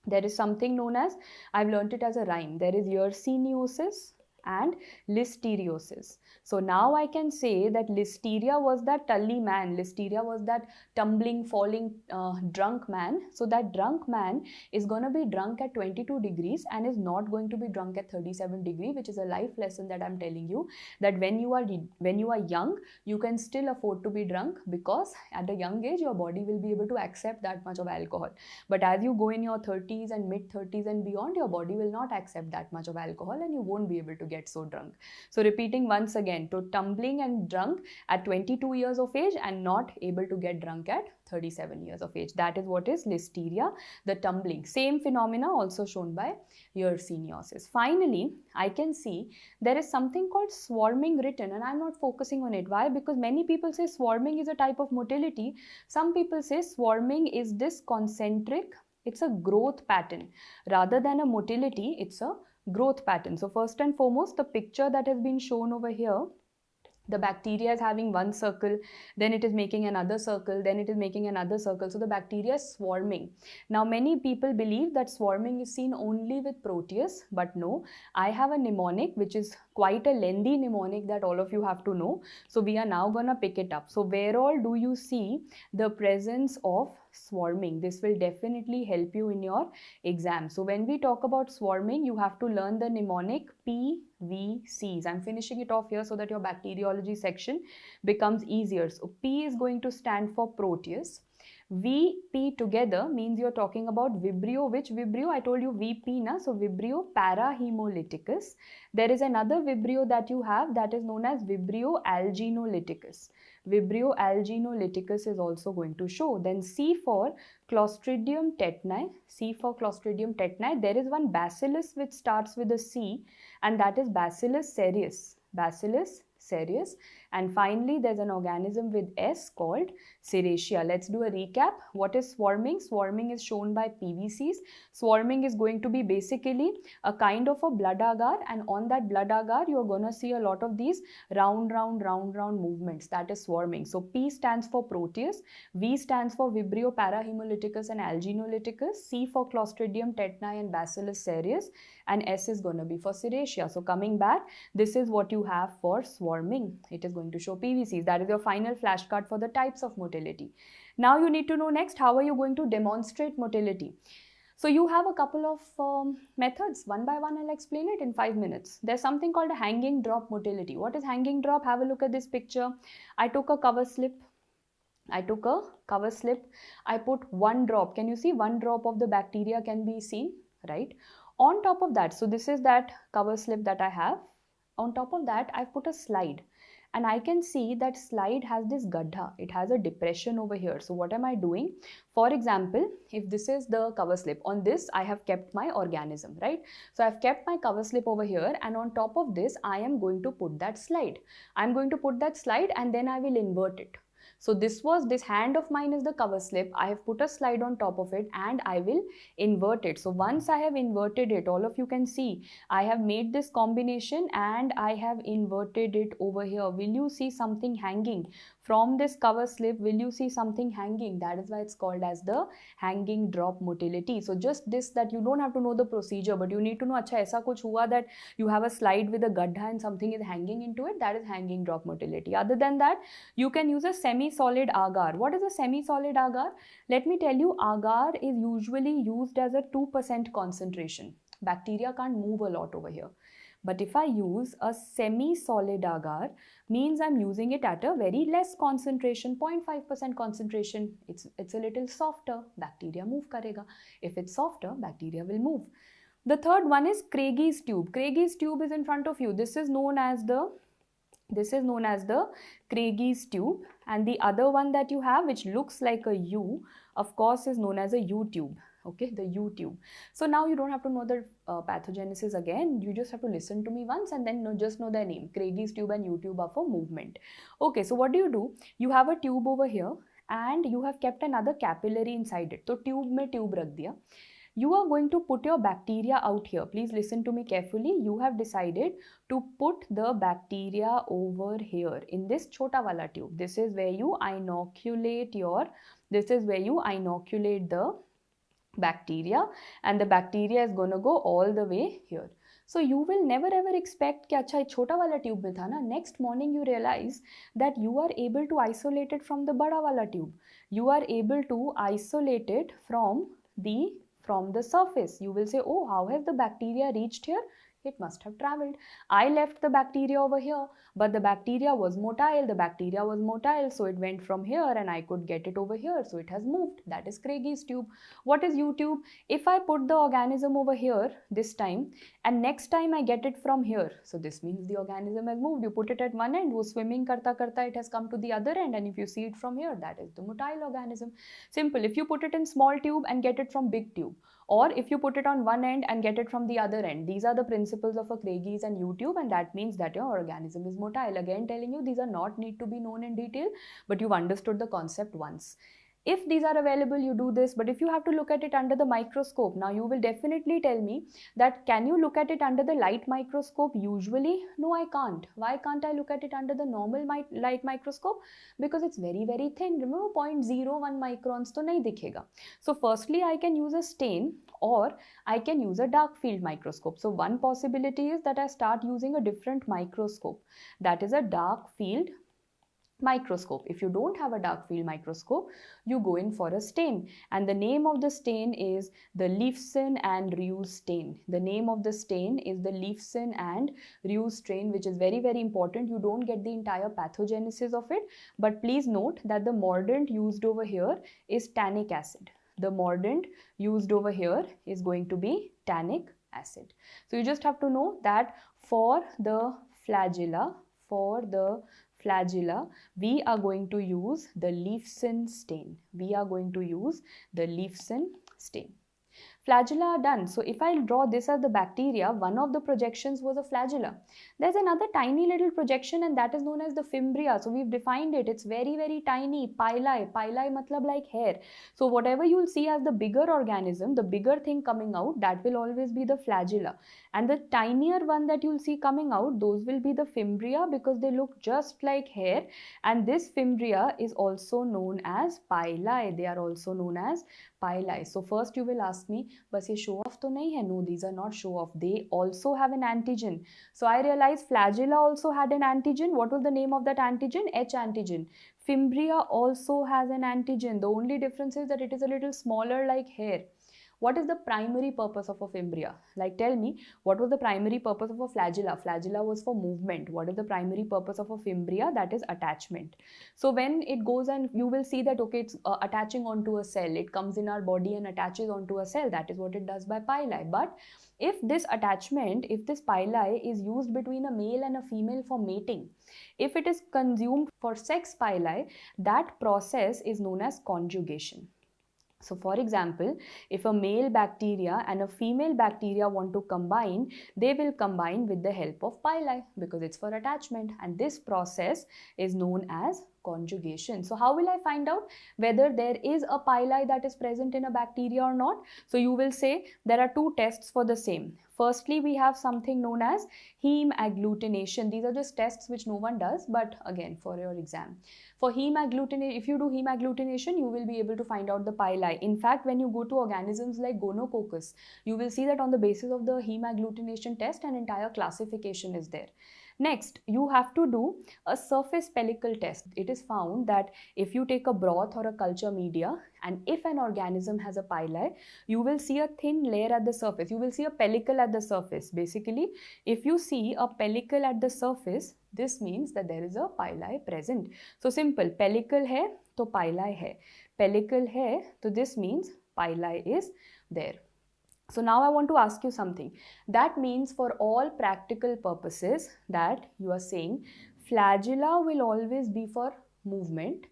There is something known as, I've learnt it as a rhyme, there is yersiniosis and listeriosis. So now I can say that listeria was that tully man, listeria was that tumbling, falling, drunk man. So that drunk man is going to be drunk at 22 degrees and is not going to be drunk at 37 degrees, which is a life lesson that I'm telling you, that when you are young, you can still afford to be drunk, because at a young age your body will be able to accept that much of alcohol. But as you go in your 30s and mid 30s and beyond, your body will not accept that much of alcohol and you won't be able to get so drunk. So repeating once again, to tumbling and drunk at 22 years of age and not able to get drunk at 37 years of age. That is what is listeria, the tumbling. Same phenomena also shown by yersiniosis. Finally, I can see there is something called swarming written, and I'm not focusing on it. Why? Because many people say swarming is a type of motility. Some people say swarming is this concentric, it's a growth pattern. Rather than a motility, it's a growth pattern. So first and foremost, the picture that has been shown over here, the bacteria is having one circle, then it is making another circle, then it is making another circle. So the bacteria is swarming. Now many people believe that swarming is seen only with Proteus, but no. I have a mnemonic which is quite a lengthy mnemonic that all of you have to know. So we are now gonna pick it up. So where all do you see the presence of swarming? This will definitely help you in your exam. So when we talk about swarming, you have to learn the mnemonic PVCs. I'm finishing it off here so that your bacteriology section becomes easier. So P is going to stand for Proteus. VP together means you're talking about Vibrio. Which Vibrio? I told you VP na. So Vibrio parahemolyticus. There is another Vibrio that you have that is known as Vibrio alginolyticus. Vibrio alginolyticus is also going to show. Then C for Clostridium tetani. C for Clostridium tetani. There is one bacillus which starts with a C, and that is Bacillus cereus. Bacillus cereus. And finally, there's an organism with S called Serratia. Let's do a recap. What is swarming? Swarming is shown by PVCs. Swarming is going to be basically a kind of a blood agar, and on that blood agar, you're going to see a lot of these round movements. That is swarming. So P stands for Proteus, V stands for Vibrio parahemolyticus and alginolyticus, C for Clostridium tetani and Bacillus cereus, and S is going to be for Serratia. So coming back, this is what you have for swarming. It is going to show PVCs. That is your final flashcard for the types of motility. Now you need to know next, how are you going to demonstrate motility? So you have a couple of methods. One by one, I'll explain it in 5 minutes. There's something called a hanging drop motility. What is hanging drop? Have a look at this picture. I took a cover slip. I put one drop. Can you see? One drop of the bacteria can be seen, right? On top of that, so this is that cover slip that I have. On top of that, I've put a slide. And I can see that slide has this gaddha. It has a depression over here. So what am I doing? For example, if this is the cover slip, on this I have kept my organism, right? So I've kept my cover slip over here, and on top of this I am going to put that slide. I'm going to put that slide and then I will invert it. So this hand of mine is the cover slip. I have put a slide on top of it and I will invert it. So once I have inverted it, all of you can see, I have made this combination and I have inverted it over here. Will you see something hanging? From this cover slip, will you see something hanging? That is why it's called as the hanging drop motility. So just this, that you don't have to know the procedure, but you need to know, acha aisa kuch hua that you have a slide with a gaddha and something is hanging into it. That is hanging drop motility. Other than that, you can use a semi-solid agar. What is a semi-solid agar? Let me tell you, agar is usually used as a 2% concentration. Bacteria can't move a lot over here. But if I use a semi-solid agar, means I'm using it at a very less concentration, 0.5% concentration. It's a little softer, bacteria move karega. If it's softer, bacteria will move. The third one is Craigy's tube. Craigy's tube is in front of you. This is known as the Craigy's tube, and the other one that you have, which looks like a U, of course is known as a U tube. Okay, the U tube. So now you don't have to know the pathogenesis again. You just have to listen to me once and then just know their name. Craigy's tube and U tube are for movement. Okay, so what do? You have a tube over here and you have kept another capillary inside it. So tube mein tube rakh diya. You are going to put your bacteria out here. Please listen to me carefully. You have decided to put the bacteria over here in this chota wala tube. This is where you inoculate the bacteria, and the bacteria is going to go all the way here. So you will never ever expect कि अच्छा छोटा वाला tube में था ना, next morning you realize that you are able to isolate it from the बड़ा वाला tube. You are able to isolate it from the surface. You will say, oh, how has the bacteria reached here? It must have traveled. I left the bacteria over here, but the bacteria was motile. So it went from here and I could get it over here. So it has moved. That is Craigie's tube. What is U-tube? If I put the organism over here this time and next time I get it from here, so this means the organism has moved. You put it at one end, wo swimming karta it has come to the other end, and if you see it from here, that is the motile organism. Simple. If you put it in small tube and get it from big tube, or if you put it on one end and get it from the other end. These are the principles of a Craigie's and U-tube, and that means that your organism is motile. Again telling you, these are not need to be known in detail, but you've understood the concept once. If these are available, you do this, but if you have to look at it under the microscope, now you will definitely tell me that can you look at it under the light microscope? Usually, no, I can't. Why can't I look at it under the normal light microscope? Because it's very, very thin. Remember, 0.01 microns to nahi dikhega. So firstly, I can use a stain, or I can use a dark field microscope. So one possibility is that I start using a different microscope. That is a dark field microscope. If you don't have a dark field microscope, you go in for a stain, and the name of the stain is the Leifson and Reuss stain. The name of the stain is the Leifson and Reuss stain, which is very, very important. You don't get the entire pathogenesis of it, but please note that the mordant used over here is tannic acid. The mordant used over here is going to be tannic acid. So you just have to know that for the flagella, we are going to use the Leifson stain. Flagella are done. So if I draw this as the bacteria, one of the projections was a flagella. There's another tiny little projection, and that is known as the fimbria. So we've defined it. It's very, very tiny. Pili matlab like hair. So whatever you'll see as the bigger organism, the bigger thing coming out, that will always be the flagella. And the tinier one that you'll see coming out, those will be the fimbria, because they look just like hair. And this fimbria is also known as pili. They are also known as pili. So first you will ask me, बस ये show off तो नहीं है? No, these are not show off. They also have an antigen. So I realized flagella also had an antigen. What was the name of that antigen? H antigen. Fimbria also has an antigen. The only difference is that it is a little smaller like hair. What is the primary purpose of a fimbria? Like, tell me, what was the primary purpose of a flagella? Flagella was for movement. What is the primary purpose of a fimbria? That is attachment. So when it goes, and you will see that, okay, it's attaching onto a cell. It comes in our body and attaches onto a cell. That is what it does by pili. But if this attachment, if this pili is used between a male and a female for mating, if it is consumed for sex pili, that process is known as conjugation. So for example, if a male bacteria and a female bacteria want to combine, they will combine with the help of pili, because it's for attachment, and this process is known as conjugation. So how will I find out whether there is a pili that is present in a bacteria or not? So you will say there are two tests for the same. Firstly, we have something known as heme agglutination. These are just tests which no one does, but again, for your exam. For heme agglutination, if you do heme agglutination, you will be able to find out the pili. In fact, when you go to organisms like gonococcus, you will see that on the basis of the heme agglutination test, an entire classification is there. Next, you have to do a surface pellicle test. It is found that if you take a broth or a culture media, and if an organism has a pili, you will see a thin layer at the surface. You will see a pellicle at the surface. Basically, if you see a pellicle at the surface, this means that there is a pili present. So simple, pellicle hai to pili hai. Pellicle hai, so this means pili is there. So now I want to ask you something. That means for all practical purposes that you are saying, flagella will always be for movement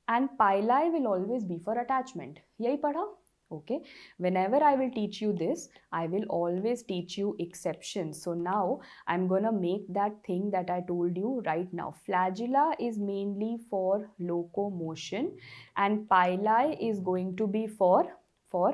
and pili will always be for attachment. Yahi padha? Okay. Whenever I will teach you this, I will always teach you exceptions. So now I'm gonna make that thing that I told you right now. Flagella is mainly for locomotion and pili is going to be for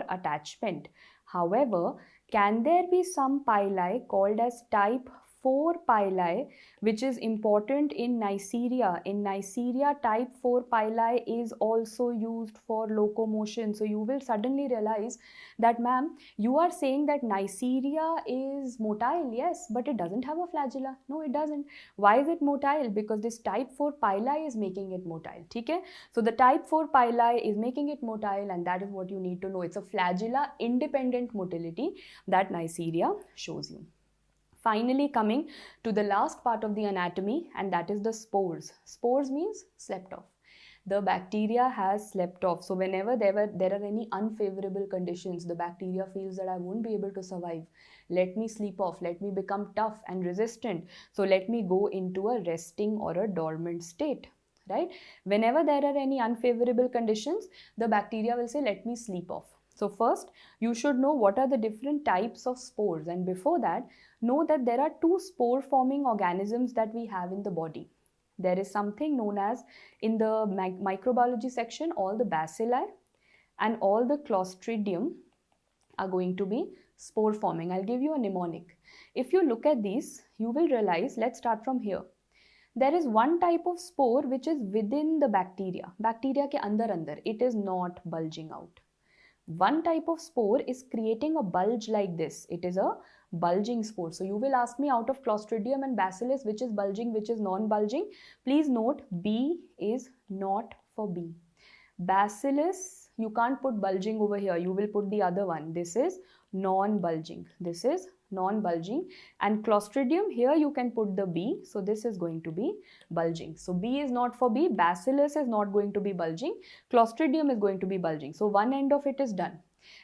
attachment. However, can there be some pili called as type 4 pili, which is important in Neisseria. In Neisseria, type 4 pili is also used for locomotion. So you will suddenly realize that, ma'am, you are saying that Neisseria is motile, yes, but it doesn't have a flagella. No, it doesn't. Why is it motile? Because this type 4 pili is making it motile. Okay? So the type 4 pili is making it motile, and that is what you need to know. It's a flagella independent motility that Neisseria shows you. Finally, coming to the last part of the anatomy, and that is the spores. Spores means slept off. The bacteria has slept off. So whenever there are any unfavorable conditions, the bacteria feels that I won't be able to survive. Let me sleep off. Let me become tough and resistant. So let me go into a resting or a dormant state. Right? Whenever there are any unfavorable conditions, the bacteria will say, let me sleep off. So first, you should know what are the different types of spores, and before that, know that there are two spore forming organisms that we have in the body. There is something known as, in the microbiology section, all the bacilli and all the clostridium are going to be spore forming. I'll give you a mnemonic. If you look at these, you will realize, let's start from here. There is one type of spore which is within the bacteria. Bacteria ke andar, it is not bulging out. One type of spore is creating a bulge like this. It is a bulging spore. So you will ask me, out of Clostridium and Bacillus, which is bulging, which is non-bulging? Please note, B is not for B. Bacillus, you can't put bulging over here. You will put the other one. This is non-bulging. This is non-bulging. And Clostridium, here you can put the B. So this is going to be bulging. So B is not for B. Bacillus is not going to be bulging. Clostridium is going to be bulging. So one end of it is done.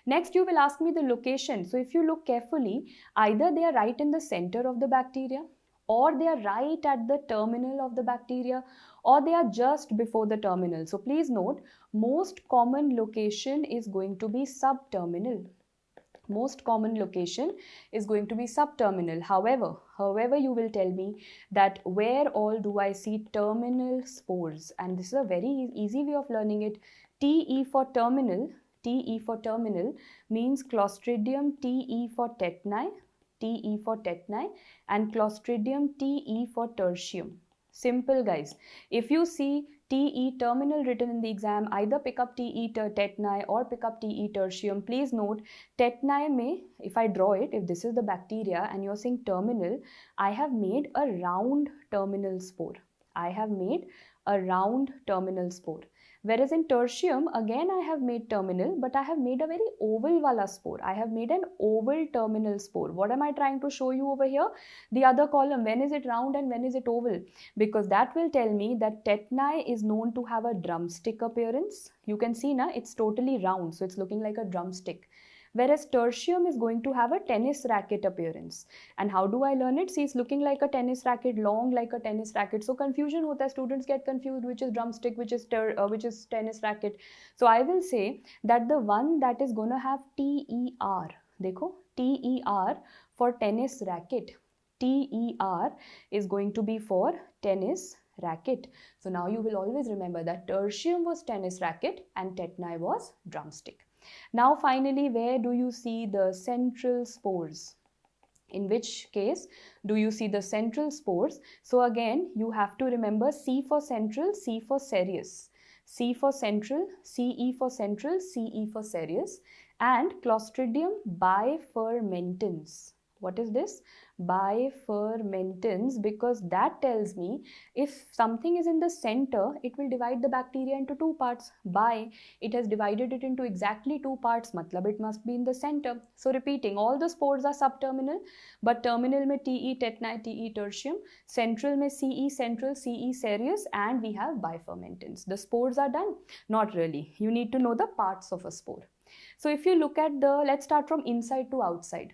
Next, you will ask me the location. So if you look carefully, either they are right in the center of the bacteria, or they are right at the terminal of the bacteria, or they are just before the terminal. So please note, most common location is going to be subterminal. Most common location is going to be subterminal. However, you will tell me that where all do I see terminal spores? And this is a very easy way of learning it. TE for terminal. TE for terminal means Clostridium TE for tetni, TE for tetni, and Clostridium TE for tertium. Simple, guys. If you see TE terminal written in the exam, either pick up TE tetni or pick up TE tertium. Please note, tetni may, if I draw it, if this is the bacteria and you're saying terminal, I have made a round terminal spore. I have made a round terminal spore. Whereas in tertium, again I have made terminal, but I have made a very oval wala spore. I have made an oval terminal spore. What am I trying to show you over here? The other column, when is it round and when is it oval? Because that will tell me that tetni is known to have a drumstick appearance. You can see now it's totally round, so it's looking like a drumstick. Whereas tertium is going to have a tennis racket appearance. And how do I learn it? See, it's looking like a tennis racket, long like a tennis racket. So confusion hota hai, students get confused which is drumstick, which is tennis racket. So I will say that the one that is going to have TER, dekho, TER for tennis racket. TER is going to be for tennis racket. So now you will always remember that tertium was tennis racket and tetni was drumstick. Now finally, where do you see the central spores? In which case do you see the central spores? So again, you have to remember C for central, C for serious. C for central, CE for central, CE for serious, and Clostridium bifermentans. What is this? Bifermentans, because that tells me if something is in the center, it will divide the bacteria into two parts. Bi, it has divided it into exactly two parts, matlab it must be in the center. So repeating, all the spores are subterminal, but terminal mein TE tetni, TE tertium, central mein CE central, CE serious, and we have bifermentans. The spores are done? Not really. You need to know the parts of a spore. So if you look at the, let's start from inside to outside.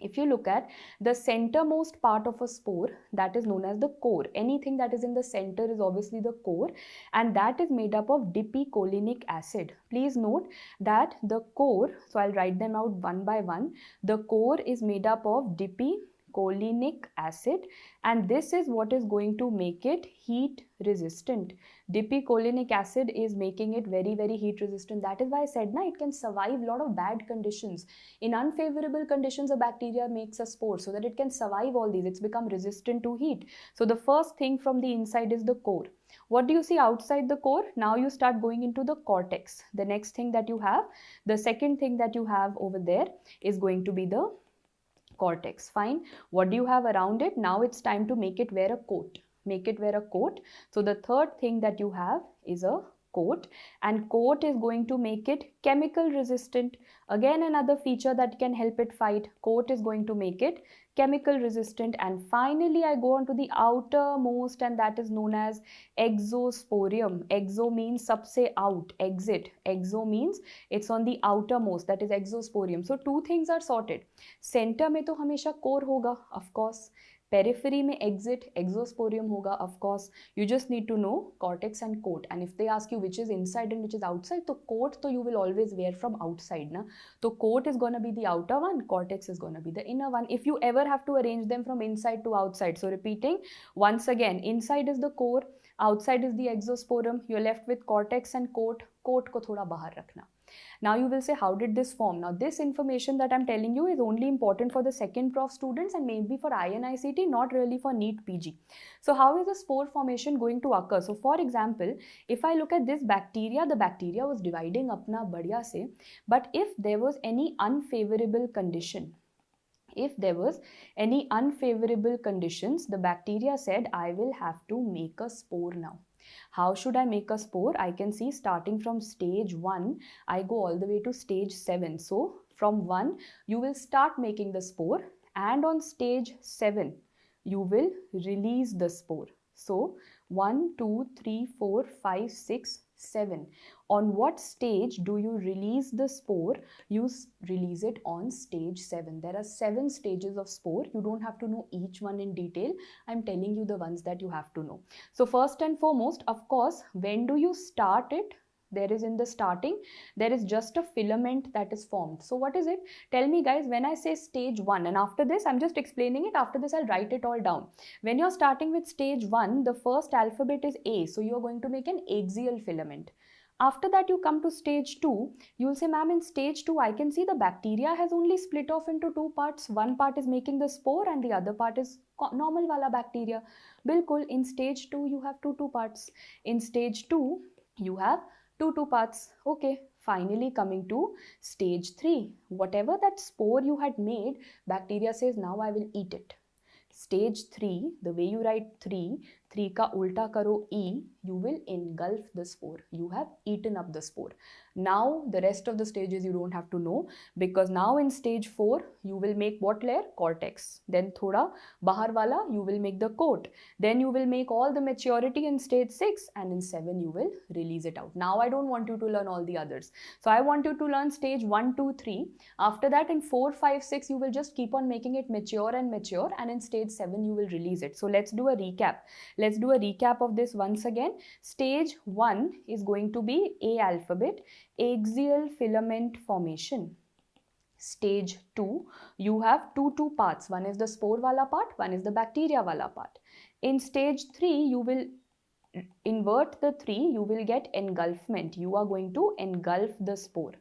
If you look at the centermost part of a spore, that is known as the core. Anything that is in the center is obviously the core, and that is made up of dipicolinic acid. Please note that the core, so I'll write them out one by one. The core is made up of dipicolinic dipicholinic acid, and this is what is going to make it heat resistant. Dipicholinic acid is making it very, very heat resistant. That is why I said it can survive a lot of bad conditions. In unfavorable conditions, a bacteria makes a spore so that it can survive all these. It's become resistant to heat. So the first thing from the inside is the core. What do you see outside the core? Now you start going into the cortex. The next thing that you have, the second thing that you have over there is going to be the cortex. Fine. What do you have around it? Now it's time to make it wear a coat. Make it wear a coat. So the third thing that you have is a coat, and coat is going to make it chemical resistant. Again, another feature that can help it fight. Coat is going to make it chemical resistant, and finally I go on to the outermost, and that is known as exosporium. Exo means सबसे out, exit. Exo means it's on the outermost, that is exosporium. So two things are sorted. Center में तो हमेशा core होगा, of course. Periphery में exit, exosporium होगा, of course. You just need to know cortex and coat. And if they ask you which is inside and which is outside, तो coat तो you will always wear from outside, ना. So coat is gonna be the outer one, cortex is gonna be the inner one. If you ever have to arrange them from inside to outside, so repeating once again, inside is the core, outside is the exosporium. You're left with cortex and coat. Coat को थोड़ा बाहर रखना. Now you will say, how did this form? Now this information that I'm telling you is only important for the second prof students and maybe for INICT, not really for NEET PG. So how is the spore formation going to occur? So for example, if I look at this bacteria, the bacteria was dividing apna badhiya se, but if there was any unfavorable condition, the bacteria said, I will have to make a spore now. How should I make a spore? I can see starting from stage 1, I go all the way to stage 7. So from 1, you will start making the spore, and on stage 7, you will release the spore. So 1, 2, 3, 4, 5, 6, 7. On what stage do you release the spore? You release it on stage 7. There are 7 stages of spore. You don't have to know each one in detail. I'm telling you the ones that you have to know. So first and foremost, of course, when do you start it? There is in the starting, there is just a filament that is formed. So what is it? Tell me guys, when I say stage 1, and after this, I'm just explaining it. After this, I'll write it all down. When you're starting with stage 1, the first alphabet is A. So you're going to make an axial filament. After that, you come to stage 2. You'll say, ma'am, in stage 2, I can see the bacteria has only split off into 2 parts. One part is making the spore and the other part is normal wala bacteria. Bilkul, in stage 2, you have two parts. In stage 2, you have two parts. Okay. Finally coming to stage 3. Whatever that spore you had made, bacteria says, now I will eat it. Stage 3, the way you write 3 ka ulta karo E, you will engulf the spore. You have eaten up the spore. Now the rest of the stages you don't have to know, because now in stage 4, you will make what layer? Cortex. Then thoda bahar wala, you will make the coat. Then you will make all the maturity in stage 6, and in 7 you will release it out. Now I don't want you to learn all the others. So I want you to learn stage 1, 2, 3. After that in 4, 5, 6, you will just keep on making it mature, and in stage 7 you will release it. So let's do a recap. Let's do a recap of this once again. Stage 1 is going to be A alphabet, axial filament formation. Stage 2, you have two parts. One is the spore wala part, one is the bacteria wala part. In stage 3, you will invert the 3, you will get engulfment. You are going to engulf the spore.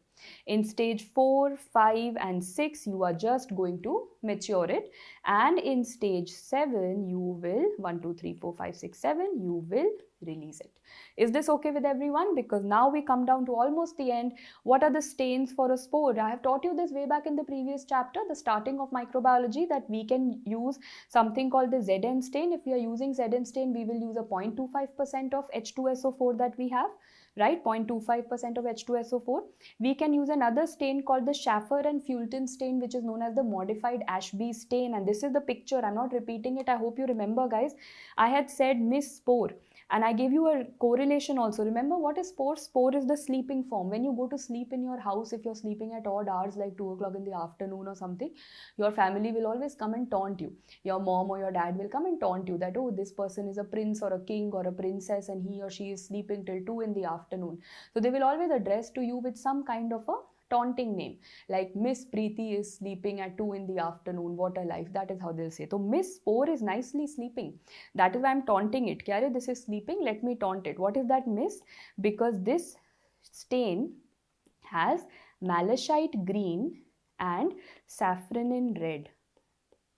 In stage 4, 5 and 6, you are just going to mature it. And in stage 7, you will, 1, 2, 3, 4, 5, 6, 7, you will release it. Is this okay with everyone? Because now we come down to almost the end. What are the stains for a spore? I have taught you this way back in the previous chapter, the starting of microbiology, that we can use something called the Zn stain. If we are using Zn stain, we will use a 0.25% of H2SO4 that we have, right? 0.25% of H2SO4. We can use another stain called the Schaffer and Fulton stain, which is known as the modified Ashby stain. And this is the picture. I'm not repeating it. I hope you remember, guys. I had said Miss Spore. And I gave you a correlation also. Remember, what is spore? Spore is the sleeping form. When you go to sleep in your house, if you're sleeping at odd hours like 2 o'clock in the afternoon or something, your family will always come and taunt you. Your mom or your dad will come and taunt you that, oh, this person is a prince or a king or a princess and he or she is sleeping till 2 in the afternoon. So they will always address to you with some kind of a taunting name, like Miss Preeti is sleeping at 2 in the afternoon, what a life. That is how they'll say. So Miss Spore is nicely sleeping. That is why I'm taunting it. Kyare, this is sleeping, let me taunt it. What is that Miss? Because this stain has malachite green and saffronin red.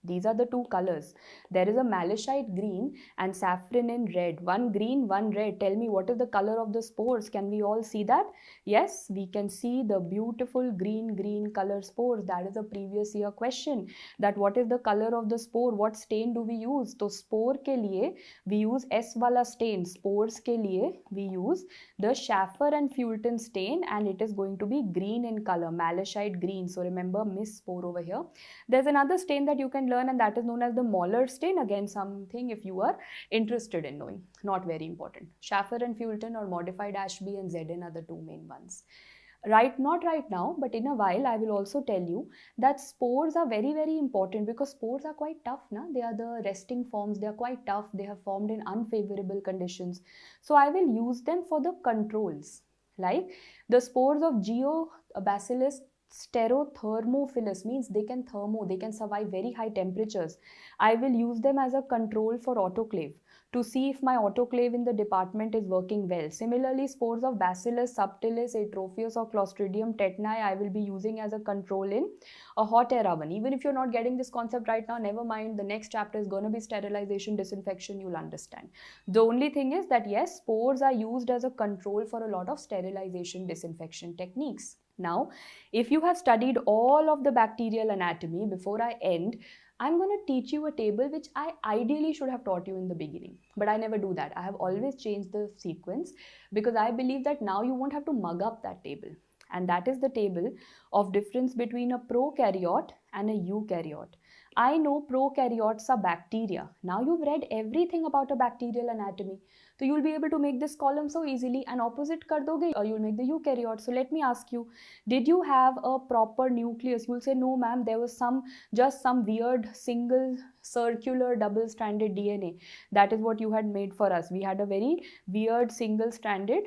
These are the two colors. There is a malachite green and saffronin red. One green, one red. Tell me, what is the color of the spores? Can we all see that? Yes, we can see the beautiful green color spores. That is a previous year question. That what is the color of the spore? What stain do we use? So spore ke liye we use S wala stain. Spores ke liye we use the Schaffer and Fulton stain, and it is going to be green in color, malachite green. So remember Miss Spore over here. There's another stain that you can learn, and that is known as the Moller stain. Again, something if you are interested in knowing. Not very important. Schaffer and Fulton or modified Ashby and Zn are the two main ones. Not right now, but in a while I will also tell you that spores are very, very important, because spores are quite tough. They are the resting forms. They are quite tough. They have formed in unfavorable conditions. So I will use them for the controls. Like the spores of Geobacillus sterothermophilus, means they can survive very high temperatures. I will use them as a control for autoclave to see if my autoclave in the department is working well. Similarly, spores of Bacillus subtilis, Atrophius or Clostridium tetani I will be using as a control in a hot air oven. Even if you're not getting this concept right now, never mind, the next chapter is going to be sterilization, disinfection, you'll understand. The only thing is that yes, spores are used as a control for a lot of sterilization, disinfection techniques. Now, if you have studied all of the bacterial anatomy, before I end, I'm going to teach you a table which I ideally should have taught you in the beginning. But I never do that. I have always changed the sequence because I believe that now you won't have to mug up that table. And that is the table of difference between a prokaryote and a eukaryote. I know prokaryotes are bacteria. Now you've read everything about a bacterial anatomy. So you'll be able to make this column so easily, and opposite kar doge, you'll make the eukaryote. So let me ask you, did you have a proper nucleus? You'll say, no ma'am, there was just some weird single circular double-stranded DNA. That is what you had made for us. We had a very weird single-stranded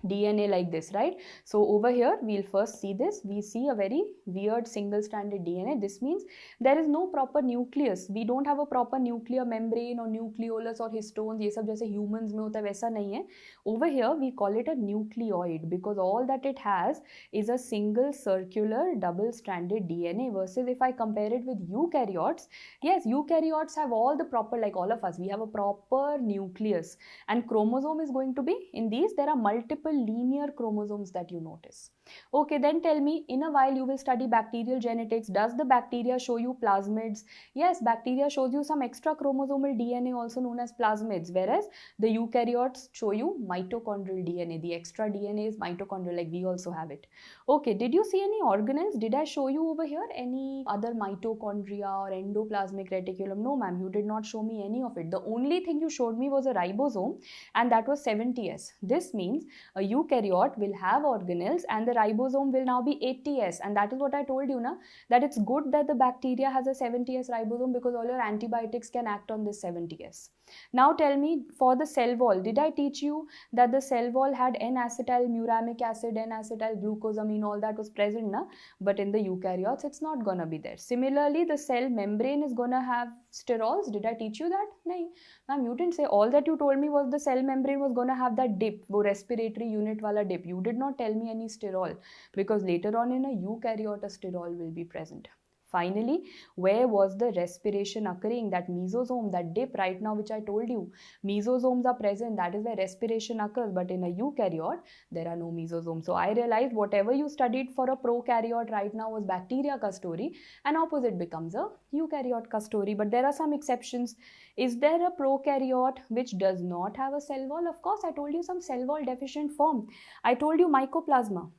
DNA like this, right? So over here, we'll first see this. We see a very weird single-stranded DNA. This means there is no proper nucleus. We don't have a proper nuclear membrane or nucleolus or histones. ये सब जैसे humans में होता है वैसा नहीं है. Over here, we call it a nucleoid because all that it has is a single circular double-stranded DNA. Versus if I compare it with eukaryotes, yes, eukaryotes have all the proper, like all of us, we have a proper nucleus. And chromosome is going to be, in these, there are multiple linear chromosomes that you notice. Okay, then tell me, in a while you will study bacterial genetics. Does the bacteria show you plasmids? Yes, bacteria shows you some extra chromosomal DNA also known as plasmids, whereas the eukaryotes show you mitochondrial DNA. The extra DNA is mitochondrial, like we also have it. Okay, did you see any organelles? Did I show you over here any other mitochondria or endoplasmic reticulum? No ma'am, you did not show me any of it. The only thing you showed me was a ribosome, and that was 70S. This means a eukaryote will have organelles and the ribosome will now be 80S, and that is what I told you na, that it's good that the bacteria has a 70S ribosome because all your antibiotics can act on this 70S. Now tell me, for the cell wall, did I teach you that the cell wall had N-acetyl muramic acid, N-acetyl glucosamine, all that was present na? But in the eukaryotes it's not gonna be there. Similarly, the cell membrane is gonna have sterols. Did I teach you that? No. Ma'am, you didn't say. All that you told me was the cell membrane was gonna have that dip, wo respiratory unit wala dip. You did not tell me any sterol, because later on in a eukaryote a sterol will be present. Finally, where was the respiration occurring? That mesosome, that dip right now which I told you, mesosomes are present, that is where respiration occurs, but in a eukaryote, there are no mesosomes. So I realized whatever you studied for a prokaryote right now was bacteria ka story, and opposite becomes a eukaryote ka story. But there are some exceptions. Is there a prokaryote which does not have a cell wall? Of course, I told you some cell wall deficient form. I told you mycoplasma.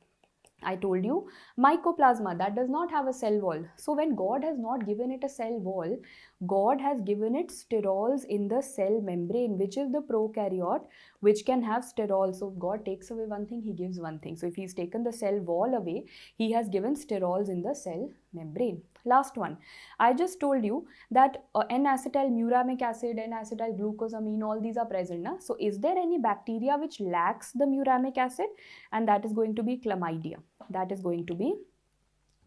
I told you mycoplasma, that does not have a cell wall. So when God has not given it a cell wall, God has given it sterols in the cell membrane, which is the prokaryote, which can have sterols. So God takes away one thing, he gives one thing. So if he's taken the cell wall away, he has given sterols in the cell membrane. Last one, I just told you that N-acetyl muramic acid, N-acetyl glucosamine, all these are present. Na? So is there any bacteria which lacks the muramic acid? And that is going to be chlamydia. That is going to be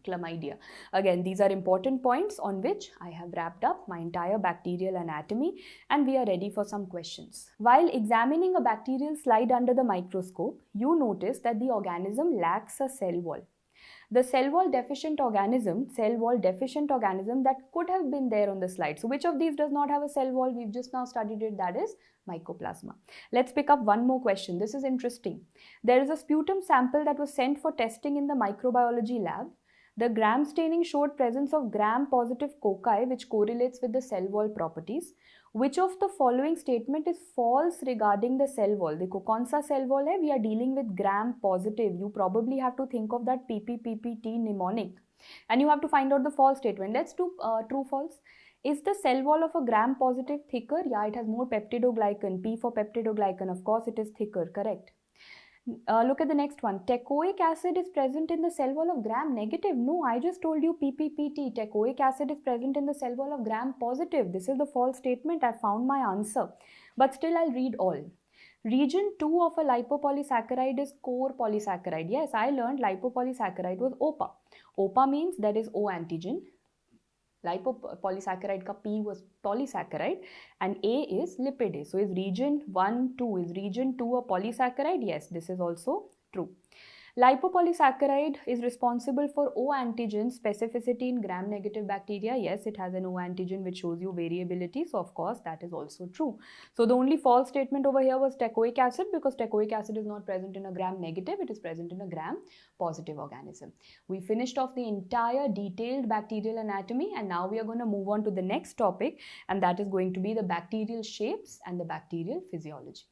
chlamydia. Again, these are important points on which I have wrapped up my entire bacterial anatomy, and we are ready for some questions. While examining a bacterial slide under the microscope, you notice that the organism lacks a cell wall. The cell wall deficient organism that could have been there on the slide. So which of these does not have a cell wall? We've just now studied it, that is mycoplasma. Let's pick up one more question. This is interesting. There is a sputum sample that was sent for testing in the microbiology lab. The gram staining showed presence of gram-positive cocci, which correlates with the cell wall properties. Which of the following statement is false regarding the cell wall? देखो कौन सा cell wall है? We are dealing with gram-positive. You probably have to think of that PPPPT mnemonic, and you have to find out the false statement. Let's do true-false. Is the cell wall of a gram-positive thicker? Yeah, it has more peptidoglycan. P for peptidoglycan. Of course, it is thicker. Correct. Look at the next one. Teichoic acid is present in the cell wall of gram-negative. No, I just told you PPPT. Teichoic acid is present in the cell wall of gram-positive. This is the false statement. I found my answer. But still, I'll read all. Region 2 of a lipopolysaccharide is core polysaccharide. Yes, I learned lipopolysaccharide was OPA. OPA means that is O antigen. Lipopolysaccharide ka P was polysaccharide and A is lipidase. So is region 1, 2, is region 2 a polysaccharide? Yes, this is also true. Lipopolysaccharide is responsible for O antigen specificity in gram-negative bacteria. Yes, it has an O antigen which shows you variability. So of course that is also true. So the only false statement over here was teichoic acid, because teichoic acid is not present in a gram-negative, it is present in a gram-positive organism. We finished off the entire detailed bacterial anatomy, and now we are going to move on to the next topic, and that is going to be the bacterial shapes and the bacterial physiology.